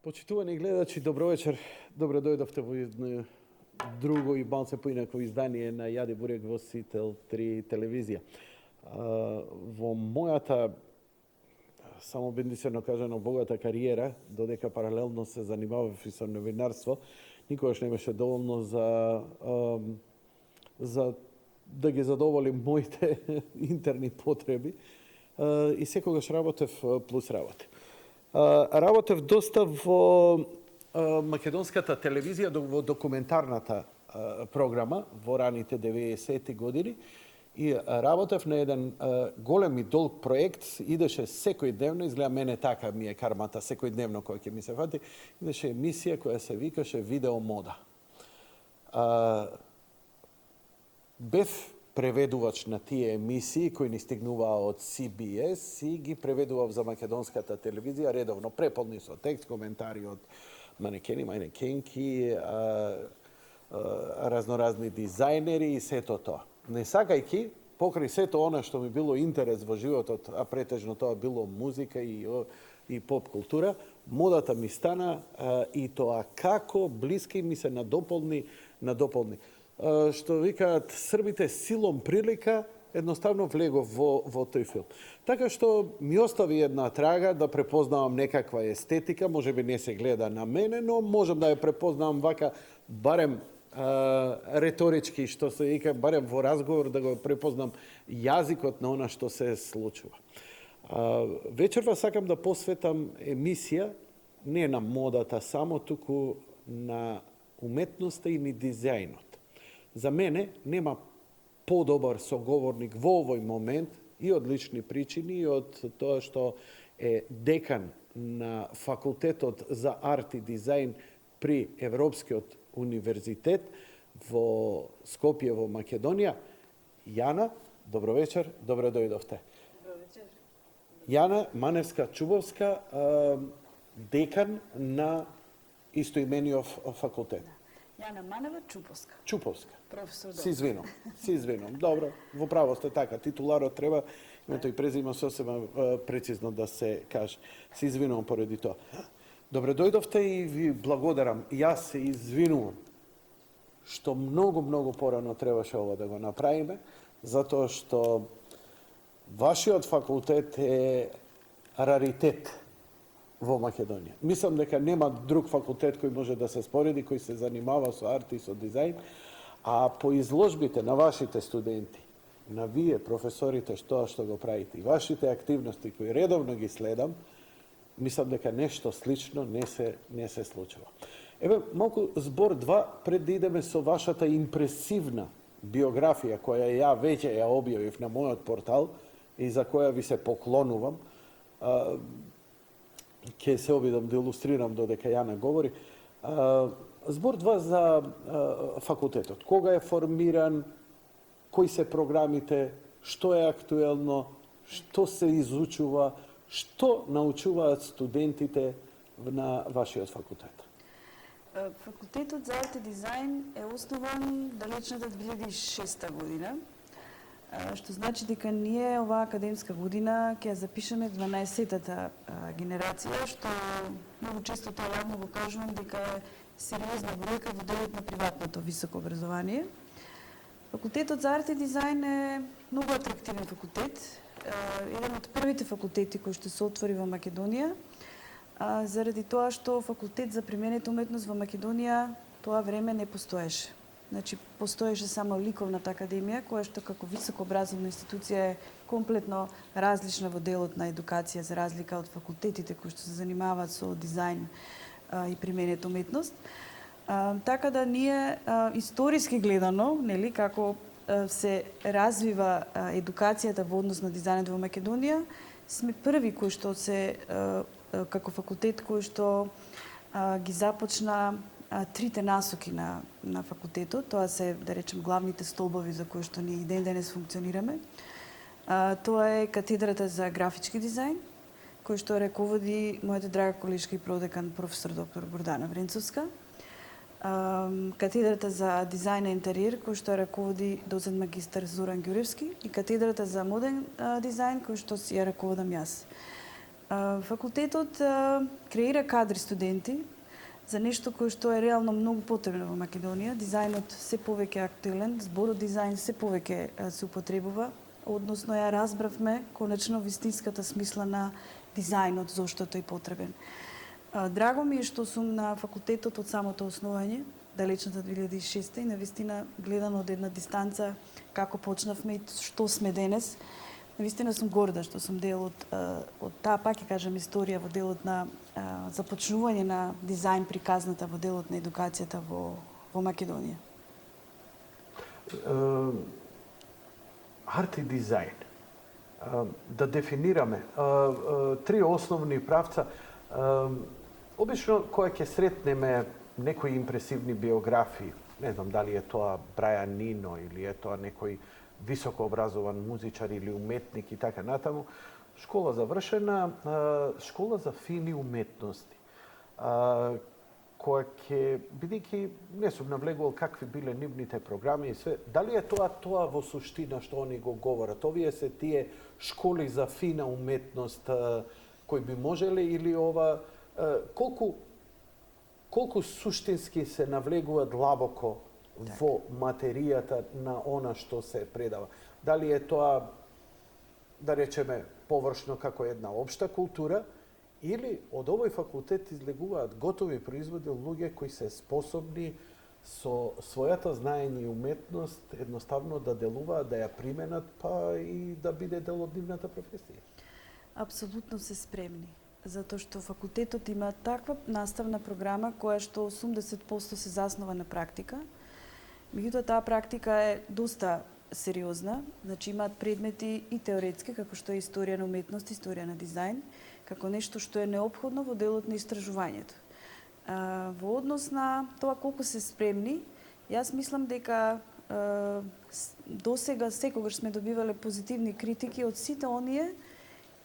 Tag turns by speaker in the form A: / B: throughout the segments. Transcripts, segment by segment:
A: Почитувани гледачи, добро вечер. Добро дојдовте во едно друго и малце поинако издание на Јади Бурек во Сител 3 телевизија. Во мојата, само бендисено кажано, богата кариера, додека паралелно се занимавав и со новинарство, никогаш не беше доволно за да ги задоволим моите интерни потреби и секогаш работев плюс работи. Работев доста во македонската телевизија, во документарната програма во раните 90-ти години и работев на еден голем и долг проект, идеше секојдневно, изгледа мене така ми е кармата, секојдневно кој ќе ми се фати, идеше емисија која се викаше Видео мода. Бев преведувач на тие емисии кои ни стигнуваа од CBS и ги преведував за македонската телевизија редовно, преполни со текст, коментари од манекени, манекенки, разноразни дизајнери и сето тоа. Не сакајки, покрај сето она што ми било интерес во животот, а претежно тоа било музика и поп култура, модата ми стана и тоа како блиски ми се надополни. Што викаат србите силом прилика, едноставно влегов во тој филм. Така што ми остави една трага да препознавам некаква естетика, можеби не се гледа на мене, но можам да ја препознавам вака, барем реторички, што се вика, барем во разговор да го препознам јазикот на она што се случува. Вечерва сакам да посветам емисија не на модата само, туку на уметноста и ни дизајнот. За мене нема подобар соговорник во овој момент и од лични причини и од тоа што е декан на факултетот за арт и дизајн при Европскиот универзитет во Скопје во Македонија. Јана, добро вечер, добро дојдовте.
B: Добро вечер.
A: Јана Маневска-Чубовска, декан на истоимениот факултет.
B: Јана Манева Чуповска.
A: Чуповска.
B: Професор
A: Си извинувам. Добро, во право сте така. Титуларот треба името и презиме сосема прецизно да се каже. Си извинувам поради тоа. Добре дојдовте и ви благодарам. Јас се извинувам што многу порано требаше ова да го направиме, затоа што вашиот факултет е раритет во Македонија. Мислам дека нема друг факултет кој може да се спореди, кој се занимава со арт и со дизајн, а по изложбите на вашите студенти, на вие, професорите, што го правите, и вашите активности кои редовно ги следам, мислам дека нешто слично не се случува. Еве, малку збор два пред да идеме со вашата импресивна биографија, која ја веќе ја објавив на мојот портал и за која ви се поклонувам. Ќе се обидам да илустрирам додека Јана говори. Збор два за факултетот. Кога е формиран, кои се програмите, што е актуелно, што се изучува, што научуваат студентите на вашиот факултет?
B: Факултетот за арт и дизајн е основан далечната 2006 година, што значи дека ние оваа академска година ќе ја запишеме 12-тата генерација, што многу често тоа јавно го кажувам дека е сериозна бројка во делот на приватното високо образование. Факултетот за арт и дизајн е многу атрактивен факултет, еден од првите факултети кои што се отвори во Македонија, заради тоа што факултет за применета уметност во Македонија тоа време не постоеше. Значи, постоеше само ликовната академија, која што како високообразовна институција е комплетно различна во делот на едукација, за разлика од факултетите кои што се занимаваат со дизајн и применета уметност. Така да ние историски гледано, нели, како се развива едукацијата во однос на дизајнот во Македонија, сме први кои што се како факултет кој што ги започна трите насоки на факултетот. Тоа се, да речем, главните столбови за кои што ние и ден денес функционираме. Тоа е катедрата за графички дизајн, кој што раководи мојата драга колешка и продекан професор доктор Гордана Вренцовска. Катедрата за дизајн и интериер, кој што раководи доцент магистар Зоран Ѓуревски, и катедрата за моден дизајн, кој што си ја раководам јас. Факултетот креира кадри студенти за нешто кое што е реално многу потребно во Македонија. Дизајнот се повеќе актуелен, зборот дизајн се повеќе се употребува, односно ја разбравме конечно вистинската смисла на дизајнот, зошто тој потребен. Драго ми е што сум на факултетот од самото основање, далечната 2006 и навистина гледано од една дистанца како почнавме и што сме денес. Навистина сум горда што сум дел од таа, пак ќе кажам, историја во делот на започнување на дизајн приказната во делот на едукацијата во Македонија.
A: Арт и дизајн. Да дефинираме три основни правца. Обично кога ќе сретнеме некои импресивни биографии, не знам дали е тоа Брајан Нино или е тоа некој високо образован музичар или уметник и така натаму, школа завршена, школа за фини уметности, која ќе, бидејќи не сум навлегувал какви биле нивните програми и све, дали е тоа во суштина што они го говорат? Овие се тие школи за фина уметност кои би можеле или ова колку суштински се навлегува длабоко во материјата на она што се предава? Дали е тоа, да речеме, површно како една општа култура, или од овој факултет излегуваат готови производи од луѓе кои се способни со својата знаење и уметност едноставно да делуваат, да ја применат, па и да биде дел од нивната професија?
B: Апсолутно се спремни, затоа што факултетот има таква наставна програма која што 80% се заснова на практика. Меѓутоа, таа практика е доста сериозна, значи имаат предмети и теоретски, како што е историја на уметност, историја на дизајн, како нешто што е неопходно во делот на истражувањето. Во однос на тоа колку се спремни, јас мислам дека досега секогаш сме добивале позитивни критики од сите оние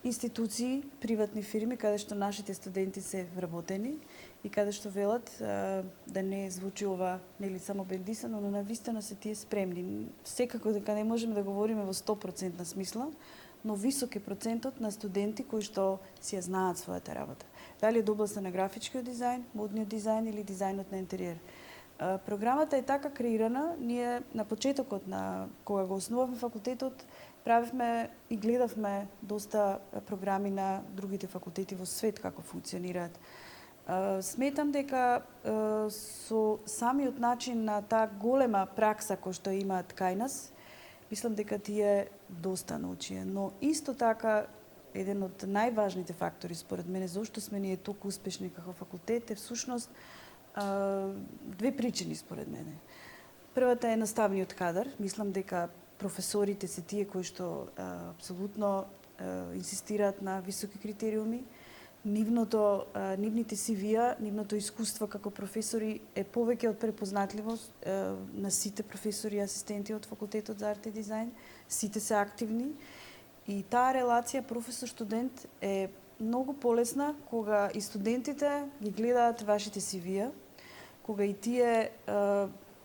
B: институции, приватни фирми, каде што нашите студенти се вработени и каде што велат, да не звучи ова нели само бендисано, но навистина се тие спремни. Секако дека не можеме да говориме во 100% смисла, но висок е процентот на студенти кои што си ја знаат својата работа. Дали е до областа на графичкиот дизајн, модниот дизајн или дизајнот на интериер. Програмата е така креирана, ние на почетокот на кога го основавме факултетот, правевме и гледавме доста програми на другите факултети во свет како функционираат. Сметам дека со самиот начин на таа голема пракса која што имаат кај нас, мислам дека тие доста научија. Но исто така, еден од најважните фактори според мене зошто сме ние толку успешни како факултет е всушност две причини според мене. Првата е наставниот кадар. Мислам дека професорите се тие кои што апсолутно инсистираат на високи критериуми. Нивните CV-а, нивното искуство како професори е повеќе од препознатливост на сите професори и асистенти од факултетот за арт и дизајн. Сите се активни и таа релација професор-студент е многу полесна кога и студентите ги гледаат вашите CV-а, кога и тие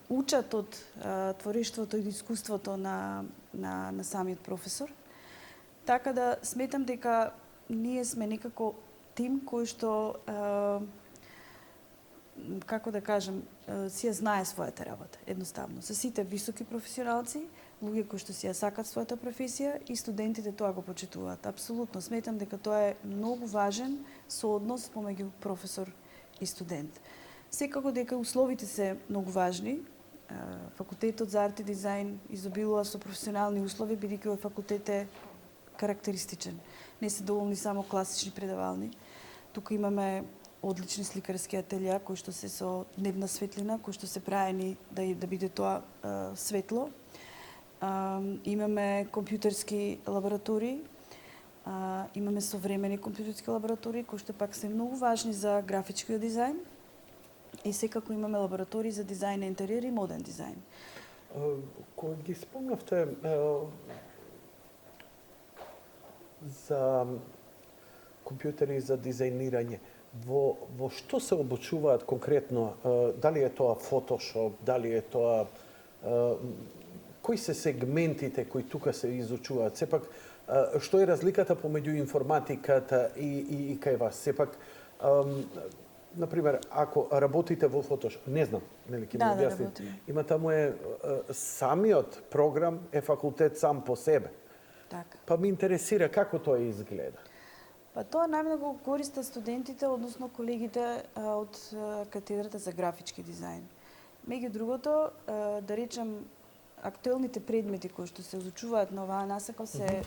B: учат од творештвото и искуството на самиот професор. Така да сметам дека ние сме некако тим кој што, како да кажем, си ја знае својата работа, едноставно. Со сите високи професионалци, луѓе кои што си ја сакат својата професија и студентите тоа го почитуваат. Апсолутно сметам дека тоа е многу важен сооднос помеѓу професор и студент. Секако дека условите се многу важни. Факултетот за арт и дизајн изобилува со професионални услови, бидејќи овој факултет е карактеристичен. Не се доволни само класични предавални. Тука имаме одлични сликарски ателија кои што се со дневна светлина, кои што се праени да биде тоа светло. Имаме компјутерски лаборатории, имаме современи компјутерски лаборатории кои што пак се многу важни за графичкиот дизајн и секако имаме лаборатории за дизајн на интериер и моден дизајн.
A: Кога ги спомнавте за компјутери за дизајнирање, во што се обучуваат конкретно? Дали е тоа Photoshop, дали е тоа кои се сегментите кои тука се изучуваат? Сепак Што е разликата помеѓу информатиката и кај вас? Сепак, например, ако работите во Photoshop, не знам, нели ќе ми
B: Да,
A: објасните.
B: работиме.
A: Има таму самиот програм е факултет сам по себе.
B: Така.
A: Па ми интересира како тоа изгледа.
B: Па тоа најмногу користат студентите, односно колегите од катедрата за графички дизајн. Меѓу другото, да речем, актуелните предмети кои што се изучуваат на оваа насока се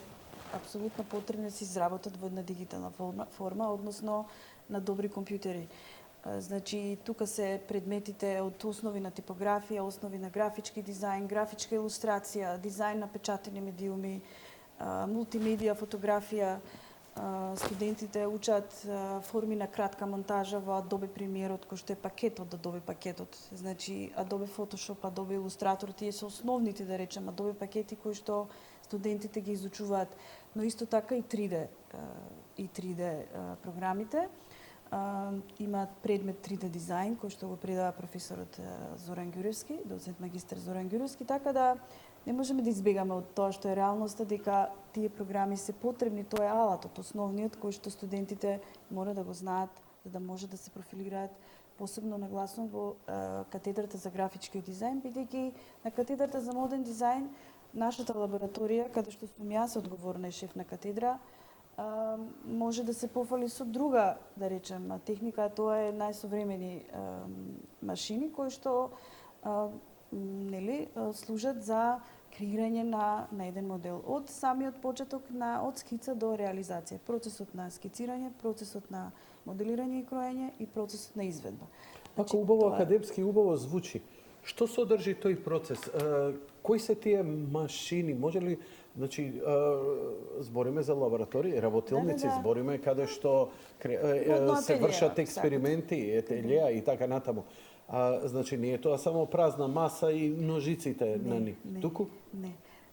B: апсолутно потребни да се изработат во една дигитална форма, односно на добри компјутери. Значи, тука се предметите од основи на типографија, основи на графички дизајн, графичка илустрација, дизајн на печатени медиуми, мултимедија, фотографија. Студентите учат форми на кратка монтажа во Adobe Premiere, кој што е пакетот, Adobe пакетот. Значи, Adobe Photoshop, Adobe Illustrator, тие се основните, да речем, Adobe пакети кои што студентите ги изучуваат, но исто така и 3D програмите. Имаат предмет 3D дизајн, кој што го предава професорот Зоран Ѓуревски, доцент магистар Зоран Ѓуревски, така да не можеме да избегаме од тоа што е реалноста, дека тие програми се потребни, тоа е алатот, основниот кој што студентите мора да го знаат за да може да се профилираат, посебно нагласно во катедрата за графички дизајн, бидејќи на катедрата за моден дизајн нашата лабораторија, каде што сум јас одговорна и шеф на катедра, може да се пофали со друга, да речем, техника, тоа е најсовремени машини кои што служат за креирање на еден модел од самиот почеток од скица до реализација, процесот на скицирање, процесот на моделирање и кроење и процесот на изведба.
A: Ако убаво академски убаво звучи, што содржи тој процес? Кои се тие машини? Може ли, значи, збориме за лаборатории, работилници, збориме каде што се вршат експерименти, етелија и така натаму. Значи, не е тоа само празна маса и ножиците на нив. Туку?
B: Не.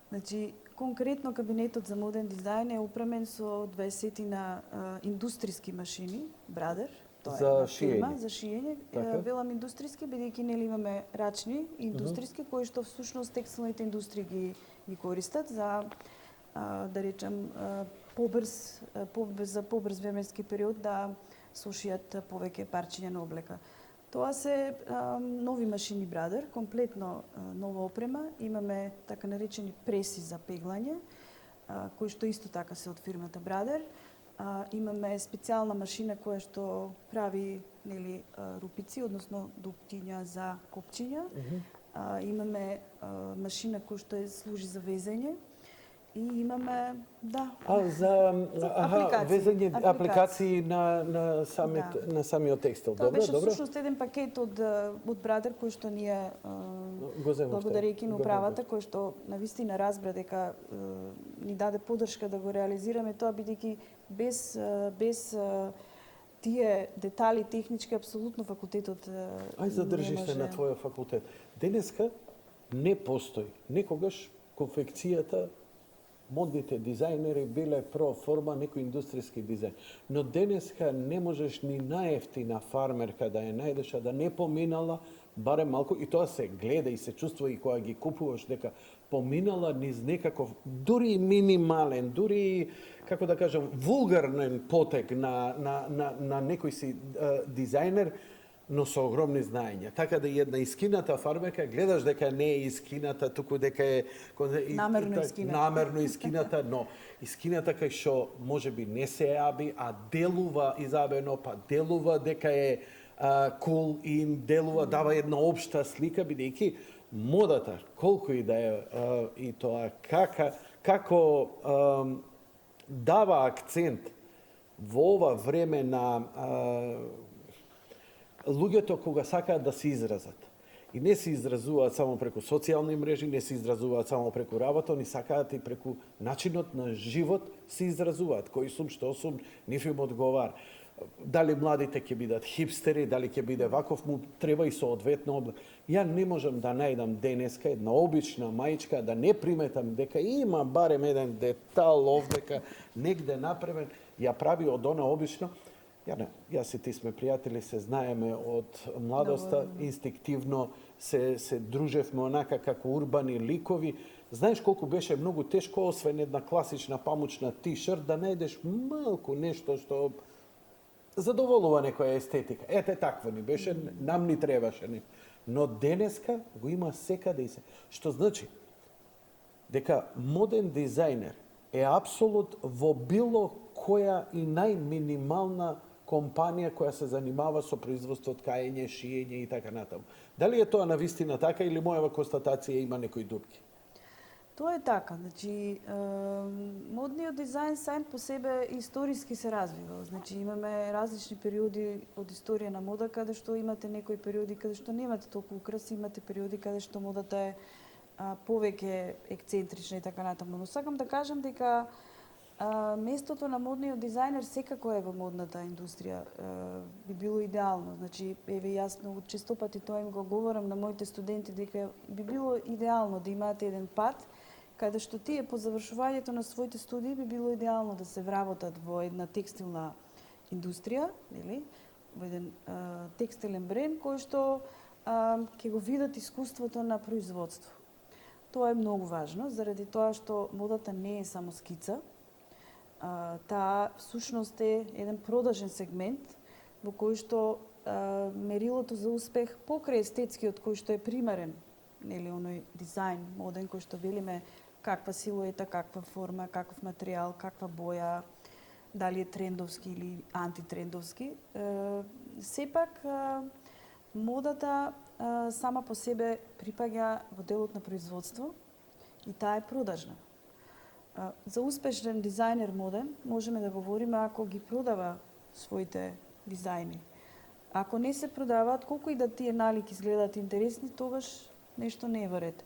B: Значи, конкретно кабинетот за моден дизајн е опремен со 20 на индустријски машини, Брадер, тоа
A: за
B: е фирма
A: шиење.
B: за шиење.
A: Така?
B: Велам индустријски, бидејќи нели имаме рачни индустријски, кои што всушност текстилните индустрии ги користат за да речем за побрз временски период да сушијат повеќе парчиња на облека. Тоа се нови машини Брадер, комплетно нова опрема. Имаме така наречени преси за пеглање, кои што исто така се од фирмата Брадер. Имаме специјална машина која што прави рупици, односно дуптиња за копчиња. Имаме машина која што служи за везење. И имаме,
A: за везење апликации на самиот текстил.
B: Тоа беше всушност еден пакет од Брадер кој што ние благодарејќи на управата, кој што навистина разбра дека ни даде поддршка да го реализираме тоа, бидејќи без тие детали технички апсолутно факултетот
A: задржи се на твојот факултет. Денеска не постои. Некогаш конфекцијата, модните дизајнери биле про форма некој индустријски дизајн. Но денеска не можеш ни наевтина фармерка да ја најдеш, да не поминала барем малку, и тоа се гледа и се чувствува и кога ги купуваш, дека поминала низ некаков, дури минимален, дури, како да кажам, вулгарен потек на некој си дизајнер, но со огромни знаења. Така да една искината фармерка, гледаш дека не е искината, туку дека е намерно искината, но искината кај што можеби не се јаби, а делува изабено, па делува дека е cool и делува, дава една општа слика, бидејќи модата, колку и да е и тоа како дава акцент во ова време на луѓето кога сакаат да се изразат. И не се изразуваат само преку социјални мрежи, не се изразуваат само преку работа, они сакаат и преку начинот на живот се изразуваат. Кој сум, што сум, нив им одговара. Дали младите ќе бидат хипстери, дали ќе биде ваков, му треба и соодветно облек. Ја не можам да најдам денеска една обична маичка, да не приметам дека има барем еден детал овдека, негде направен, ја прави од она обично. Јас и ти сме пријатели, се знаеме од младоста, инстинктивно се дружевме онака како урбани ликови. Знаеш колку беше многу тешко, освен една класична памучна тишерт, да најдеш малку нешто што задоволува некоја естетика. Ете такво ни беше, нам ни требаше. Не. Но денеска го има секаде и се. Што значи дека моден дизајнер е апсолут во било која и најминимална компанија која се занимава со производство, ткаење, шиење и така натаму. Дали е тоа навистина така или мојава констатација има некои дупки?
B: Тоа е така. Значи, модниот дизајн сам по себе историски се развива. Значи, имаме различни периоди од историја на мода, каде што имате некои периоди каде што немате толку украси, имате периоди каде што модата е повеќе ексцентрична и така натаму. Но сакам да кажам дека местото на модниот дизајнер секако е во модната индустрија. Би било идеално. Значи, еве јас многу често пати тоа им го говорам на моите студенти дека би било идеално да имате еден пат каде што тие по завршувањето на своите студии би било идеално да се вработат во една текстилна индустрија, нели? Во еден текстилен бренд кој што ќе го видат искуството на производство. Тоа е многу важно, заради тоа што модата не е само скица. Таа всушност е еден продажен сегмент во кој што мерилото за успех покрај естетскиот кој што е примерен, нели, оној дизајн моден кој што велиме каква силуета, каква форма, каков материјал, каква боја, дали е трендовски или антитрендовски. Сепак модата сама по себе припаѓа во делот на производство и таа е продажна. За успешен дизајнер моден можеме да говориме ако ги продава своите дизајни. Ако не се продаваат, колку и да тие налики изгледаат интересни, тогаш нешто не е во ред.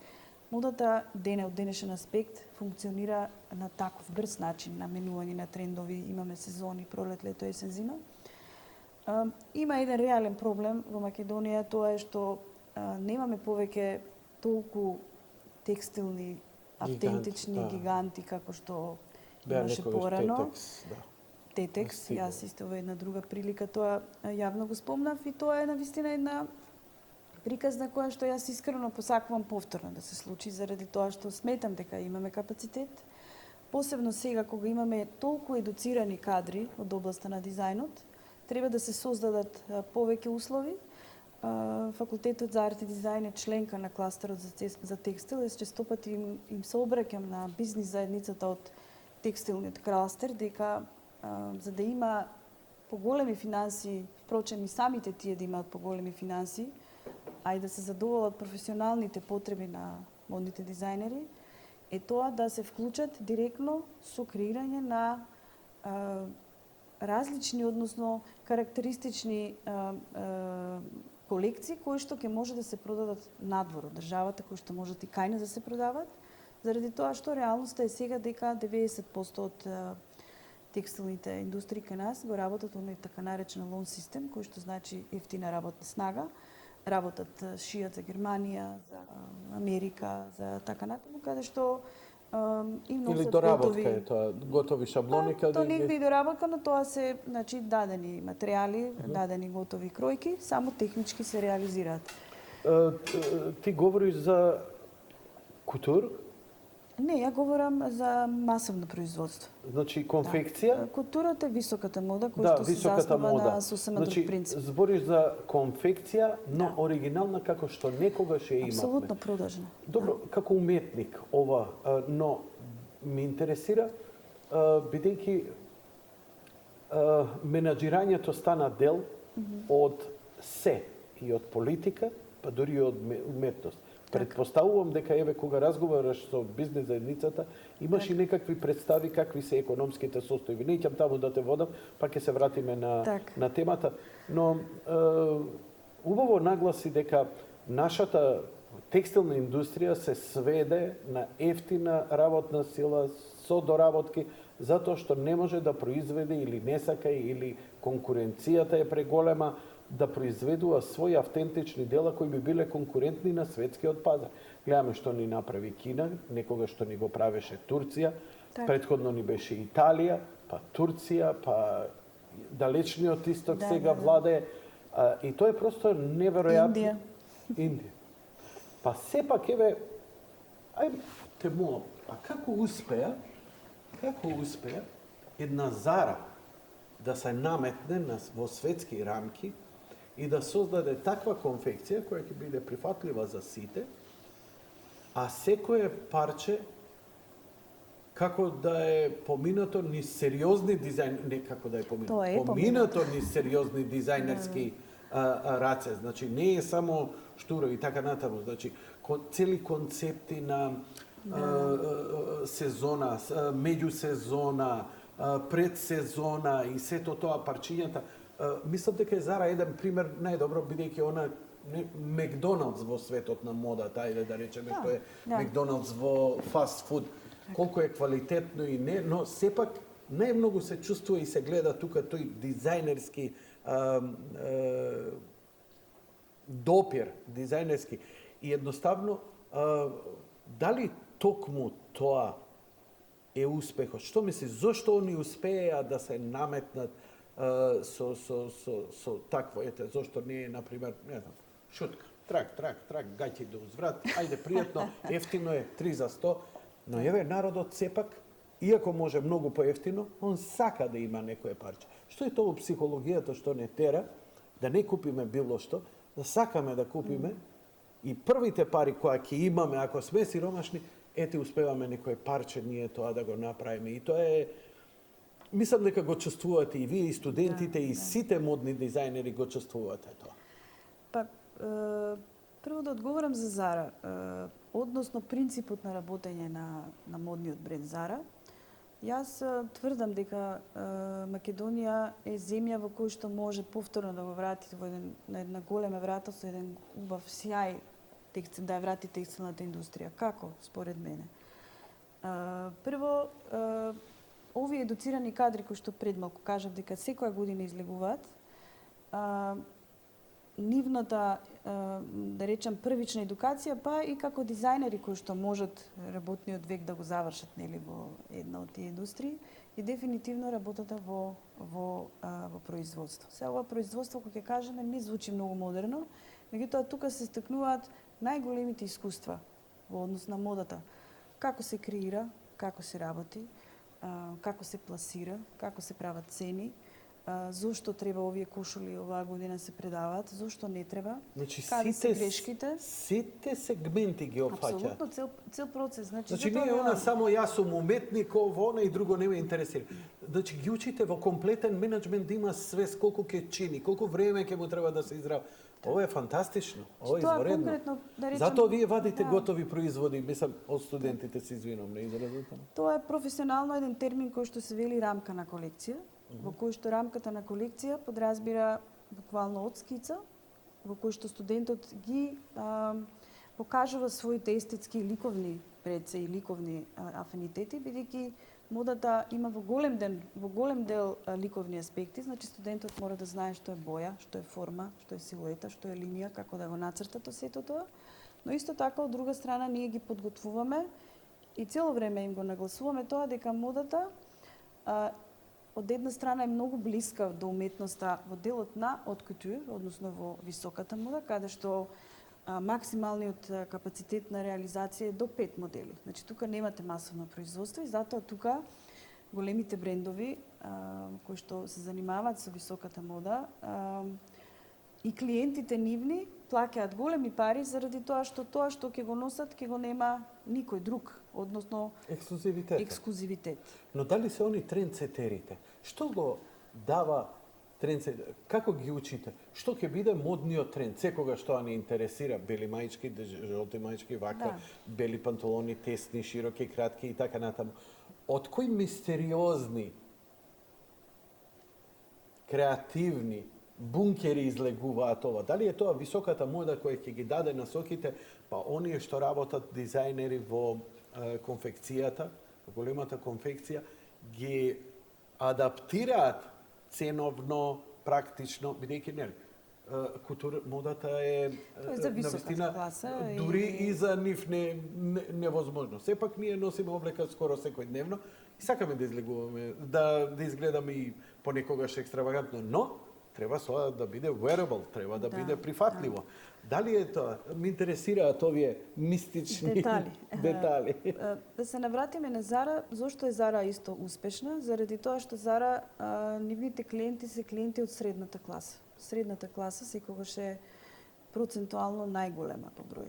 B: Модата од денешен аспект функционира на таков брз начин, на менување на трендови, имаме сезони, пролет, лето, есен, зима. Има еден реален проблем во Македонија, тоа е што немаме повеќе толку текстилни автентични гиганти како што имаше порано. Тетекс, јас исто во една друга прилика тоа јавно го спомнав и тоа е навистина една приказна која што јас искрено посакувам повторно да се случи, заради тоа што сметам дека имаме капацитет. Посебно сега кога имаме толку едуцирани кадри од областа на дизајнот, треба да се создадат повеќе услови. Факултетот за арт и дизајн е членка на кластерот за текстил. Јас честопати им се обраќам на бизнис заедницата од текстилниот кластер дека за да има поголеми финансии, впрочем и самите тие да имаат поголеми финансии, а и да се задоволат професионалните потреби на модните дизајнери, е тоа да се вклучат директно со креирање на различни, односно карактеристични колекции кои што ќе може да се продадат надвор од државата, кои што можат и кај нас да се продават, заради тоа што реалноста е сега дека 90% од текстилните индустрии кај нас го работат оној така наречен лон систем, кој што значи ефтина работна снага, работат шијат за Германија, за Америка, за така натаму, каде што и носат
A: или доработка е тоа, готови шаблони каде
B: тоа не е доработка, но тоа се, значи, дадени материјали, дадени готови кројки, само технички се реализираат.
A: Ти говориш за кутур?
B: Не, ја говорам за масовно производство.
A: Значи конфекција?
B: Културата е високата мода која што се заснова на сосема друг
A: значи,
B: принцип.
A: Збориш за конфекција, но оригинална како што некогаш ја имавме.
B: Апсолутно продажна.
A: Добро, како уметник ова, но ме интересира, бидејќи менаџирањето стана дел од се и од политика, па дури и од уметност. Предпоставувам дека еве кога разговараш со бизнес заедницата, имаш и некакви представи какви се економските состојби. Не ќе таму да те водам, па ќе се вратиме на темата, но убаво нагласи дека нашата текстилна индустрија се сведе на ефтина работна сила со доработки затоа што не може да произведе или не сака или конкуренцијата е преголема да произведува своји автентични дела кои би биле конкурентни на светскиот пазар. Гледаме што ни направи Кина, некогаш што ни го правеше Турција, претходно ни беше Италија, па Турција, па далечниот исток сега владее. И тоа е просто неверојатно.
B: Индија.
A: Па сепак, еве, те молам, а како успеа една Зара да се наметне во светски рамки и да создаде таква конфекција која ќе биде прифатлива за сите, а секое парче како да е поминато ни сериозни дизајн, не како да е поминато,
B: Тоа е
A: поминато ни сериозни дизајнерски раце, значи не е само штуро и така натаму, значи цели концепти на сезона, меѓусезона, предсезона и сето тоа парчињата. Мислам дека е Зара еден пример најдобро, бидејќи она Макдоналдс во светот на модата, ајде да речеме, што е Макдоналдс во фаст фуд. Колку е квалитетно и не, но сепак најмногу се чувствува и се гледа тука тој дизајнерски допир, дизајнерски. И едноставно, дали токму тоа е успехот? Што мисли, зошто они успеа да се наметнат со такво, зошто не е, например, не знам, шутка, трак, гаќи до узврат, ајде пријатно, ефтино е, 3 за 100, но еве народот сепак, иако може многу поевтино, он сака да има некое парче. Што е тоа психологијата што не тера да не купиме било што, да сакаме да купиме и првите пари кои ќе имаме, ако сме сиромашни, успеваме некое парче ние тоа да го направиме. И тоа е, мислам дека го чувствувате и вие, и студентите, и сите модни дизајнери го чувствувате тоа.
B: Па, прво да одговорам за Зара. Односно принципот на работење на модниот бренд Зара. Јас тврдам дека Македонија е земја во која што може повторно да го врати на една голема врата со еден убав сјај да ја врати текстилната индустрија. Како, според мене? Прво, овие едуцирани кадри кои што пред малку кажав дека секоја година излегуваат, нивната, да речам, првична едукација, па и како дизајнери кои што можат работниот век да го завршат нели во една од тие индустрии, и дефинитивно работата во производство. Се ова производство, кој ќе кажеме, не звучи многу модерно, меѓутоа тука се стекнуваат најголемите искуства во однос на модата. Како се креира, како се работи, како се пласира, како се прават цени, зошто треба овие кошули оваа година се предаваат, зошто не треба,
A: значи,
B: каде се грешките.
A: Сите сегменти ги опфаќа.
B: Апсолутно, цел процес.
A: Значи не е она само јас сум уметник, ово и друго не ме интересира. Значи ги учите во комплетен менеджмент да има свест колку ќе чини, колку време ќе му треба да се изработи. Ова е фантастично, ова е изваредно.
B: Да речем,
A: затоа вие вадите готови производи, мислам, од студентите се извинувам, не изразот.
B: Тоа е професионално еден термин кој што се вели рамка на колекција, во кој што рамката на колекција подразбира буквално од скица, во кој што студентот ги покажува своите естетски и ликовни предце и ликовни афинитети, бидејќи модата има во голем дел ликовни аспекти, значи студентот мора да знае што е боја, што е форма, што е силуета, што е линија, како да го нацрта сето тоа. Но исто така, од друга страна, ние ги подготвуваме и цело време им го нагласуваме тоа дека модата од една страна е многу блиска до уметноста во делот на haute couture, односно во високата мода, каде што максималниот капацитет на реализација е до 5 модели. Значи тука немате масовно производство и затоа тука големите брендови кои што се занимаваат со високата мода и клиентите нивни плаќаат големи пари заради тоа што ќе го носат, ќе го нема никој друг, односно ексклузивитет.
A: Но дали се они трендсетерите? Што го дава трендсетер? Како ги учите? Што ќе биде модниот тренд? Секогаш тоа не интересира, бели маички, жолти маички, вака, бели панталони, тесни, широки, кратки и така натаму. Од кои мистериозни, креативни бункери излегуваат ова? Дали е тоа високата мода која ќе ги даде насоките, па оние што работат дизајнери во конфекцијата, во големата конфекција, ги адаптираат ценовно, практично, бидејќи нели, модата е
B: за висока класа,
A: дури и за нив невозможно. Сепак ние носиме облека скоро секојдневно и сакаме да излегуваме, да изгледаме и понекогаш екстравагантно, но Треба тоа да биде wearable, треба да
B: Да,
A: биде прифатливо. Дали е тоа? Ме интересираат овие мистични
B: детали.
A: детали.
B: Да се навратиме на Зара, зошто е Зара исто успешна? Заради тоа што Зара, нивните клиенти се клиенти од средната класа. Средната класа секогаш е процентуално најголема по број.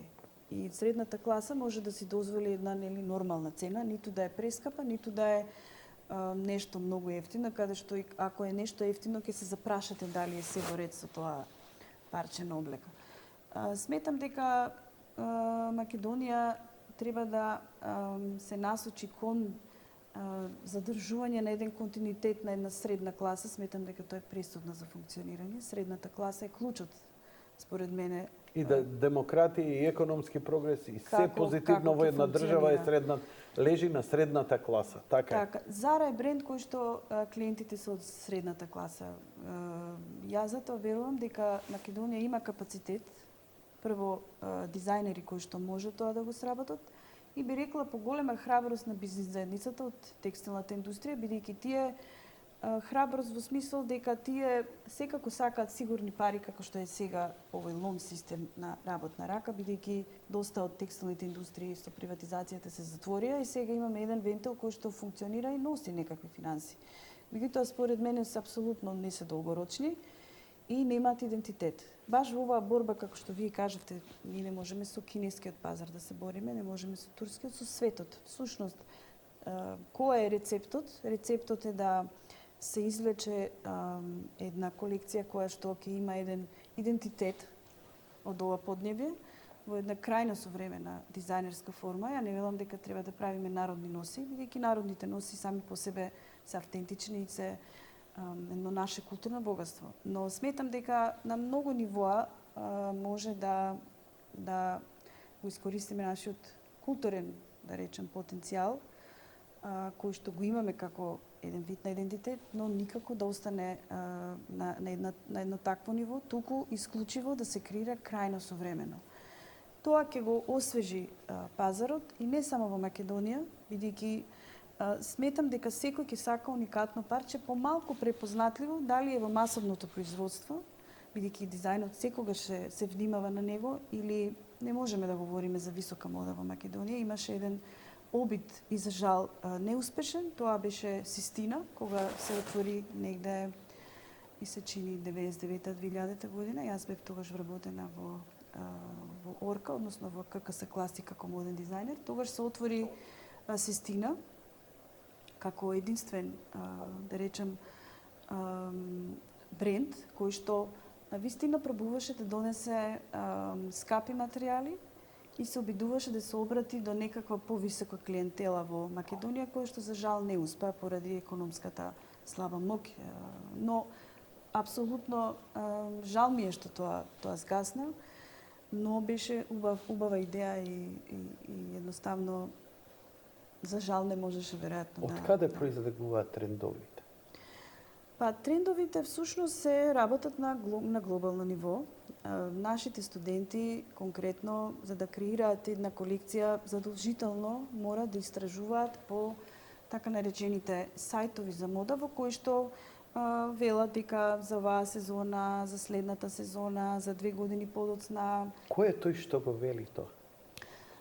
B: И средната класа може да си дозволи една нормална цена, ниту да е прескапа, ниту да е нешто многу ефтино, каде што ако е нешто ефтино ќе се запрашате дали е се во ред со тоа парче на облека. Сметам дека Македонија треба да се насочи кон задржување на еден континуитет на една средна класа. Сметам дека тоа е пресудно за функционирање. Средната класа е клучот, според мене.
A: И да демократија и економски прогрес и се позитивно во
B: ќе
A: една држава е
B: функционира?
A: лежи на средната класа. Така е.
B: Така, Зара е бренд кој што клиентите се од средната класа. Јас затоа верувам дека Македонија има капацитет, прво дизајнери кои што може тоа да го сработат, и би рекла поголема храброст на бизнис заедницата од текстилната индустрија, бидејќи тие храброст во смисол дека тие секако сакаат сигурни пари како што е сега овој лон систем на работна рака, бидејќи доста од текстилните индустрии со приватизацијата се затворија и сега имаме еден вентил кој што функционира и носи некакви финанси. Меѓутоа според мене се апсолутно не се долгорочни и немаат идентитет. Баш во оваа борба, како што вие кажавте, ние не можеме со кинескиот пазар да се бориме, не можеме со турскиот, со светот. Всушност, кој е рецептот? Рецептот е да се извлече една колекција која што ќе има еден идентитет од ова поднебје во една крајно современа дизајнерска форма. Ја не велам дека треба да правиме народни носи, бидејќи народните носи сами по себе се автентични и се едно наше културно богатство. Но сметам дека на многу нивоа може да го искористиме нашиот културен, да речем, потенцијал, кој што го имаме како еден вид на идентитет, но никако да остане на едно такво ниво, туку исклучиво да се креира крајно современо. Тоа ќе го освежи пазарот и не само во Македонија, бидејќи сметам дека секој ќе сака уникатно парче, помалку препознатливо, дали е во масовното производство, бидејќи дизајнот секогаш се внимава на него, или не можеме да говориме за висока мода во Македонија. Имаше еден обид и за жал неуспешен, тоа беше Систина, кога се отвори негде и се чини 99-2000 година. Јас бев тогаш вработена во Орка, односно во ККС Класик како моден дизајнер. Тогаш се отвори Систина како единствен, да речем, бренд кој што навистина пробуваше да донесе скапи материјали и се обидуваше да се обрати до некаква повисока клиентела во Македонија, која што за жал не успеа поради економската слаба моќ. Но апсолутно жал ми е што тоа згасна, но беше убава идеја и едноставно за жал не можеше веројатно
A: Од каде произлегуваат трендовите?
B: Па трендовите всушност се работат на глобално ниво. Нашите студенти конкретно за да креираат една колекција задолжително мора да истражуваат по така наречените сајтови за мода во кои што велат дека за оваа сезона, за следната сезона, за 2 години подоцна.
A: Кој е тој што го вели тоа?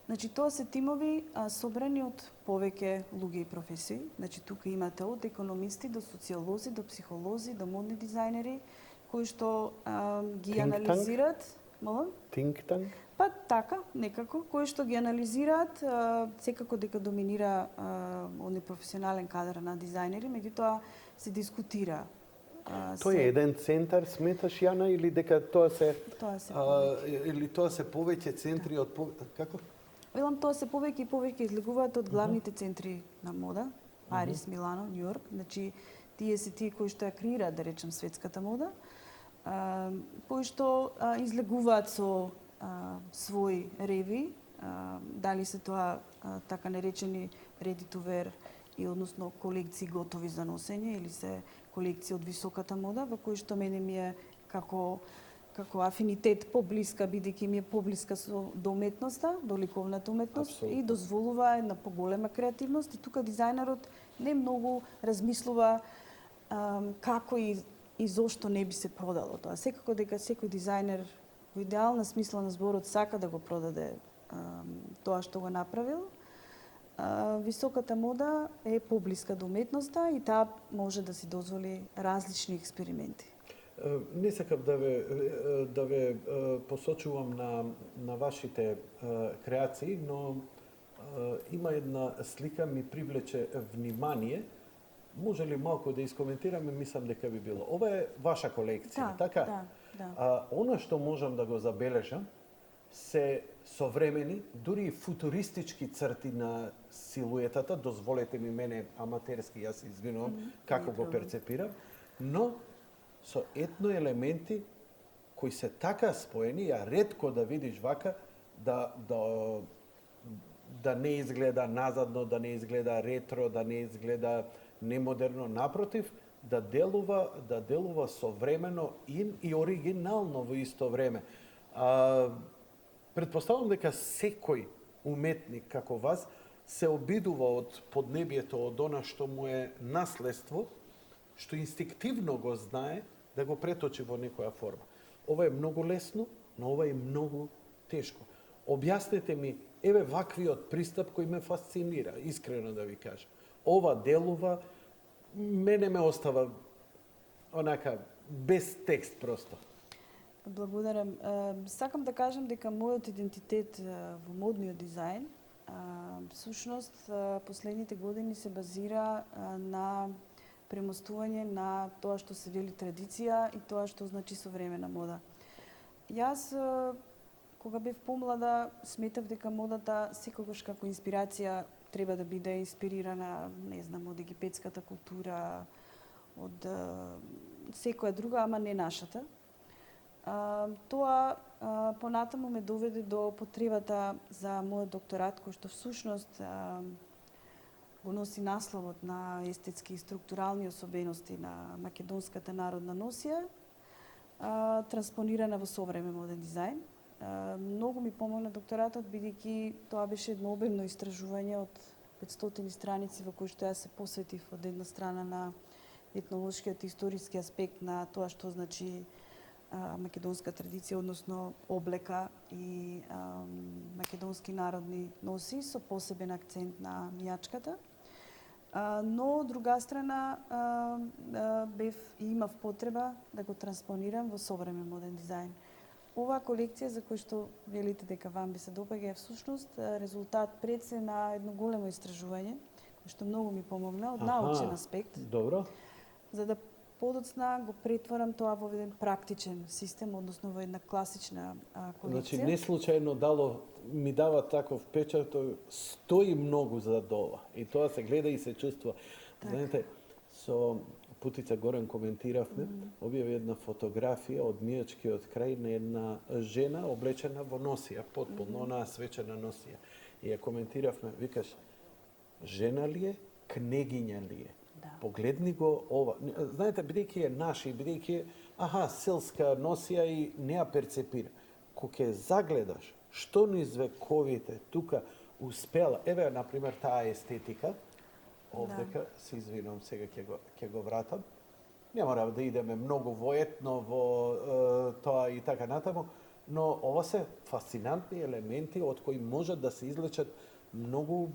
B: Значи, тоа се тимови собрани од повеќе луѓе и професии. Значи, тука имате од економисти до социолози, до психолози, до модни дизајнери, кои што ги анализираат. Молам?
A: Think tank?
B: Па така, некако, кои што ги анализираат, секако дека доминира оној професионален кадар на дизајнери, меѓутоа се дискутира.
A: Тој е еден центар, сметаш, Јана, или дека тоа се или тоа се повеќе центри од како?
B: Велам, тоа се повеќе и повеќе излегуваат од главните центри на мода, Париз, Милано, Њујорк. Значи, тие се тие кои што ја креираат, да речем, светската мода, кои што излегуваат со своји реви, дали се тоа така наречени ready to wear и односно колекции готови за носење или се колекции од високата мода, во кои што мене ми е како афинитет поблиска, бидејќи ми е поблиска до уметноста, до ликовната уметност. Абсолютно. И дозволува една поголема креативност. И тука дизајнерот не многу размислува како и и зошто не би се продало тоа. Секако дека секој дизајнер во идеална смисла на зборот сака да го продаде тоа што го направил. Високата мода е поблиска до уметноста и таа може да си дозволи различни експерименти.
A: Не сакам да ве посочувам на вашите креации, но има една слика ми привлече внимание. Може ли малку да искоментираме? Мислам дека би било. Ова е ваша колекција, така?
B: Да.
A: Она што можам да го забележам се современи, дури и футуристички црти на силуетата, дозволете ми мене аматерски, јас извинувам како го перцепирам, но со етно елементи кои се така споени, а ретко да видиш вака, да не изгледа назадно, да не изгледа ретро, да не изгледа немодерно, напротив, да делува современо и оригинално во исто време. Предпоставам дека секој уметник како вас се обидува од поднебието, од она што му е наследство, што инстинктивно го знае да го преточи во некоја форма. Ова е многу лесно, но ова е многу тешко. Објаснете ми, еве ваквиот пристап кој ме фасцинира, искрено да ви кажам. Ова делува, мене ме остава онака без текст просто.
B: Благодарам. Сакам да кажам дека мојот идентитет во модниот дизајн всушност последните години се базира на премостување на тоа што се вели традиција и тоа што значи современа мода. Јас кога бев помлада сметав дека модата секогаш како инспирација треба да биде инспирирана, не знам, од египетската култура, од секоја друга, ама не нашата. Тоа понатаму ме доведе до потребата за мојот докторат, кој што всушност го носи насловот на естетски и структурални особености на македонската народна носија, транспонирана во современ моден дизајн. Многу ми помогна докторатот, бидејќи тоа беше едно обемно истражување од 500 страници во кои што јас се посветив од една страна на етнолошкиот и историски аспект на тоа што значи македонска традиција, односно облека и македонски народни носи со посебен акцент на мијачката. Но од друга страна имав потреба да го транспонирам во современ моден дизајн. Оваа колекција за кој што велите дека вам би се допаѓа е всушност резултат пред се на едно големо истражување, кој што многу ми помогна од научен аспект.
A: Добро.
B: За да подоцна го претворам тоа во еден практичен систем, односно во една класична колекција.
A: Значи, не случајно ми дава таков печат, стои многу за ова. И тоа се гледа и се чувствува. Так. Знаете, со Путица Горан коментиравме, објави една фотографија од мијачкиот крај на една жена облечена во носија, потполно онаа свечена носија. И ја коментиравме, викаш, жена ли е, кнегиња ли е?
B: Да.
A: Погледни го ова. Знаете, бидејќи е наши, бидејќи е селска носија и не ја перцепира. Кога ќе загледаш што низ вековите тука успела, еве например таа естетика, овдека, се извинувам, сега ќе го вратам. Не мора да идеме многу воетно во тоа и така натаму, но ова се фасцинантни елементи од кои можат да се излечат многу.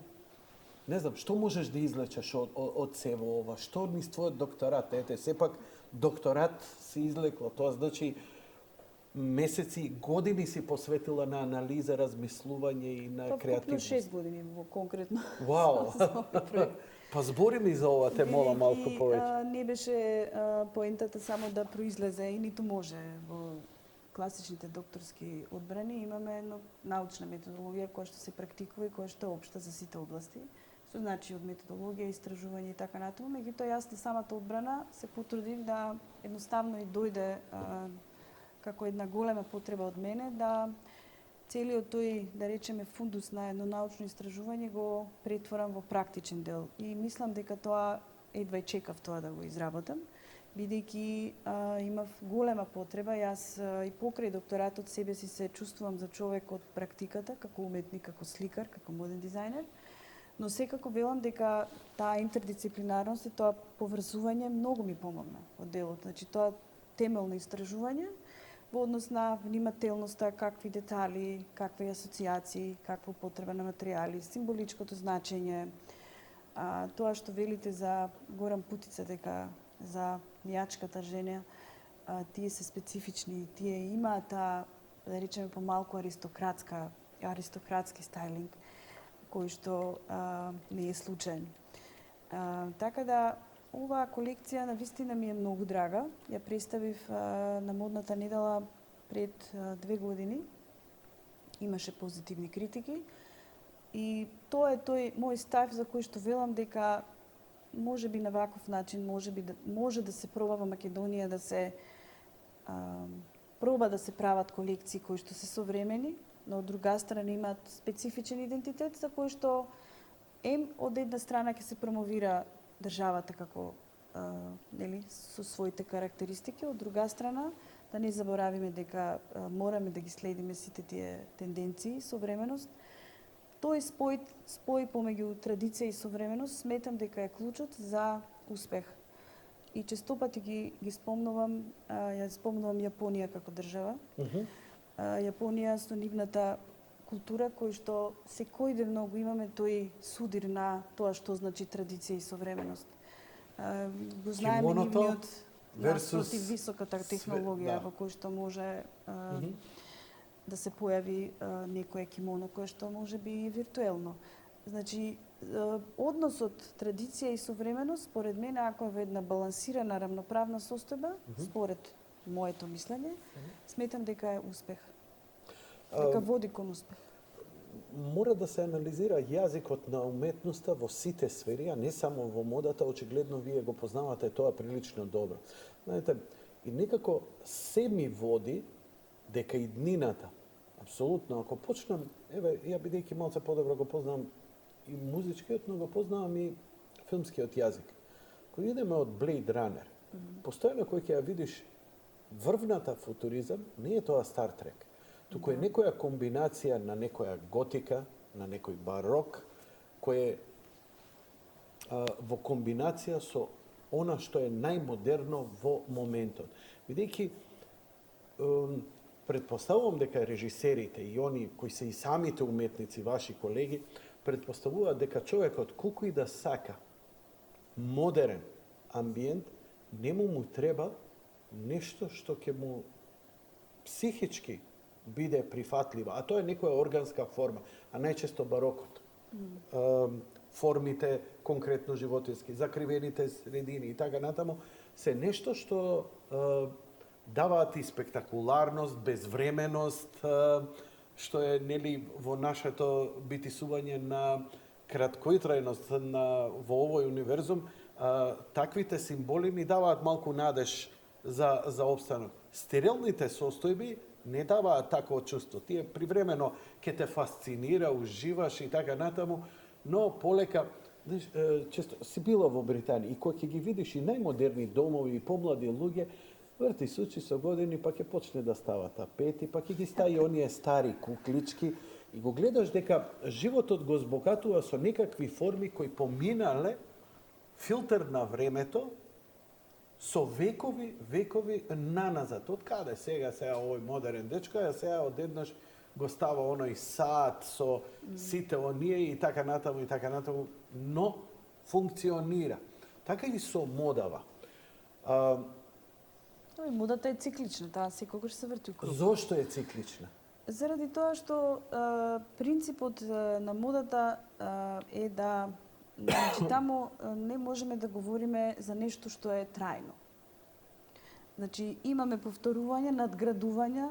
A: Не знам, што можеш да излечеш од се во ова? Што низ твојот докторат? Ете, сепак докторат си излекла. Тоа значи месеци, години си посветила на анализа, размислување и на креативност.
B: 6 години конкретно.
A: Вау! Па збори ми за ова, те мола малку повеќе.
B: Не беше поентата само да произлезе и ниту може во класичните докторски одбрани. Имаме една научна методологија која што се практикува и која што е општа за сите области. Што значи од методологија, истражување и така натаму. Меѓутоа јас на самата одбрана се потрудив да едноставно и дојде како една голема потреба од мене да целиот тој, да речеме, фундус на едно научно истражување го претворам во практичен дел. И мислам дека тоа едва и чекав тоа да го изработам, бидејќи имав голема потреба. Јас и покрај докторатот себе си се чувствувам за човек од практиката, како уметник, како сликар, како моден дизајнер, Но секако велам дека таа интердисциплинарност и тоа поврзување многу ми помогна од делот. Значи тоа темелно истражување во однос на внимателноста, какви детали, какви асоциации, каква потреба на материјали, символичкото значење, тоа што велите за Горан Путица дека за мијачката жена, тие се специфични, тие имаат таа, да речеме, помалку аристократски стайлинг, кој што не е случаен. Така да, оваа колекција на вистина ми е многу драга. Ја представив на модната недела пред 2 години. Имаше позитивни критики. И тоа е тој мој став за кој што велам дека може би на ваков начин може да се проба во Македонија да се проба да се прават колекции кои што се современи, но од друга страна имаат специфичен идентитет за кој што од една страна ќе се промовира државата како нели со своите карактеристики, од друга страна да не заборавиме дека мораме да ги следиме сите тие тенденции, современост. Тој спој помеѓу традиција и современост сметам дека е клучот за успех. И честопати ги спомнувам, ја спомнувам Јапонија како држава. Јапонија со нивната култура кој што секој ден многу имаме тој судир на тоа што значи традиција и современост. Го знаеме нивниот напротив високата технологија во кој што може да се појави некое кимоно кое што може би виртуелно. Значи, односот традиција и современост, според мене, ако е во една балансирана, рамноправна состојба, според моето мислење, сметам дека е успех. Дека води кон успех.
A: Мора да се анализира јазикот на уметноста во сите сфери, а не само во модата. Очигледно вие го познавате тоа прилично добро. Знаете, и некако се ми води дека иднината, апсолутно, ако почнам, ја бидејќи малце подобро го познавам и музичкиот, но го познавам и филмскиот јазик. Кога идеме од Blade Runner, постојано кој ќе ја видиш врвната футуризам, не е тоа Star Trek, туку е некоја комбинација на некоја готика, на некој барок, кој е во комбинација со она што е најмодерно во моментот. Бидејќи предпоставувам дека режисерите и они кои се и самите уметници, ваши колеги, предпоставуваат дека човекот колку и да сака модерен амбиент, нему му треба нешто што ќе му психички биде прифатливо, а тоа е некоја органска форма, а најчесто барокот. Формите конкретно животински, закривените средини и така натаму, се нешто што даваат и спектакуларност, безвременост, што е нели во нашето битисување на краткоитрајност во овој универзум, таквите символи ни даваат малку надеж за опстанок. Стерилните состојби не даваат такво чувство. Тие привремено ќе те фасцинира, уживаш и така натаму, но полека, често си била во Британија и кога ќе ги видиш и најмодерни домови и помлади луѓе, врти сучи со години, па ќе почне да става тапети, па ќе ги стави оние стари куклички и го гледаш дека животот го збогатува со некакви форми кои поминале филтер на времето со векови наназад. Од каде сега овој модерен дечко, а сега одеднаш го става оној сад со сите оние и така натаму, но функционира. Така и со модава.
B: Модата е циклична, таа секогаш се врти у круг.
A: Зошто е циклична?
B: Заради тоа што принципот на модата е да таму не можеме да говориме за нешто што е трајно. Значи, имаме повторување, надградување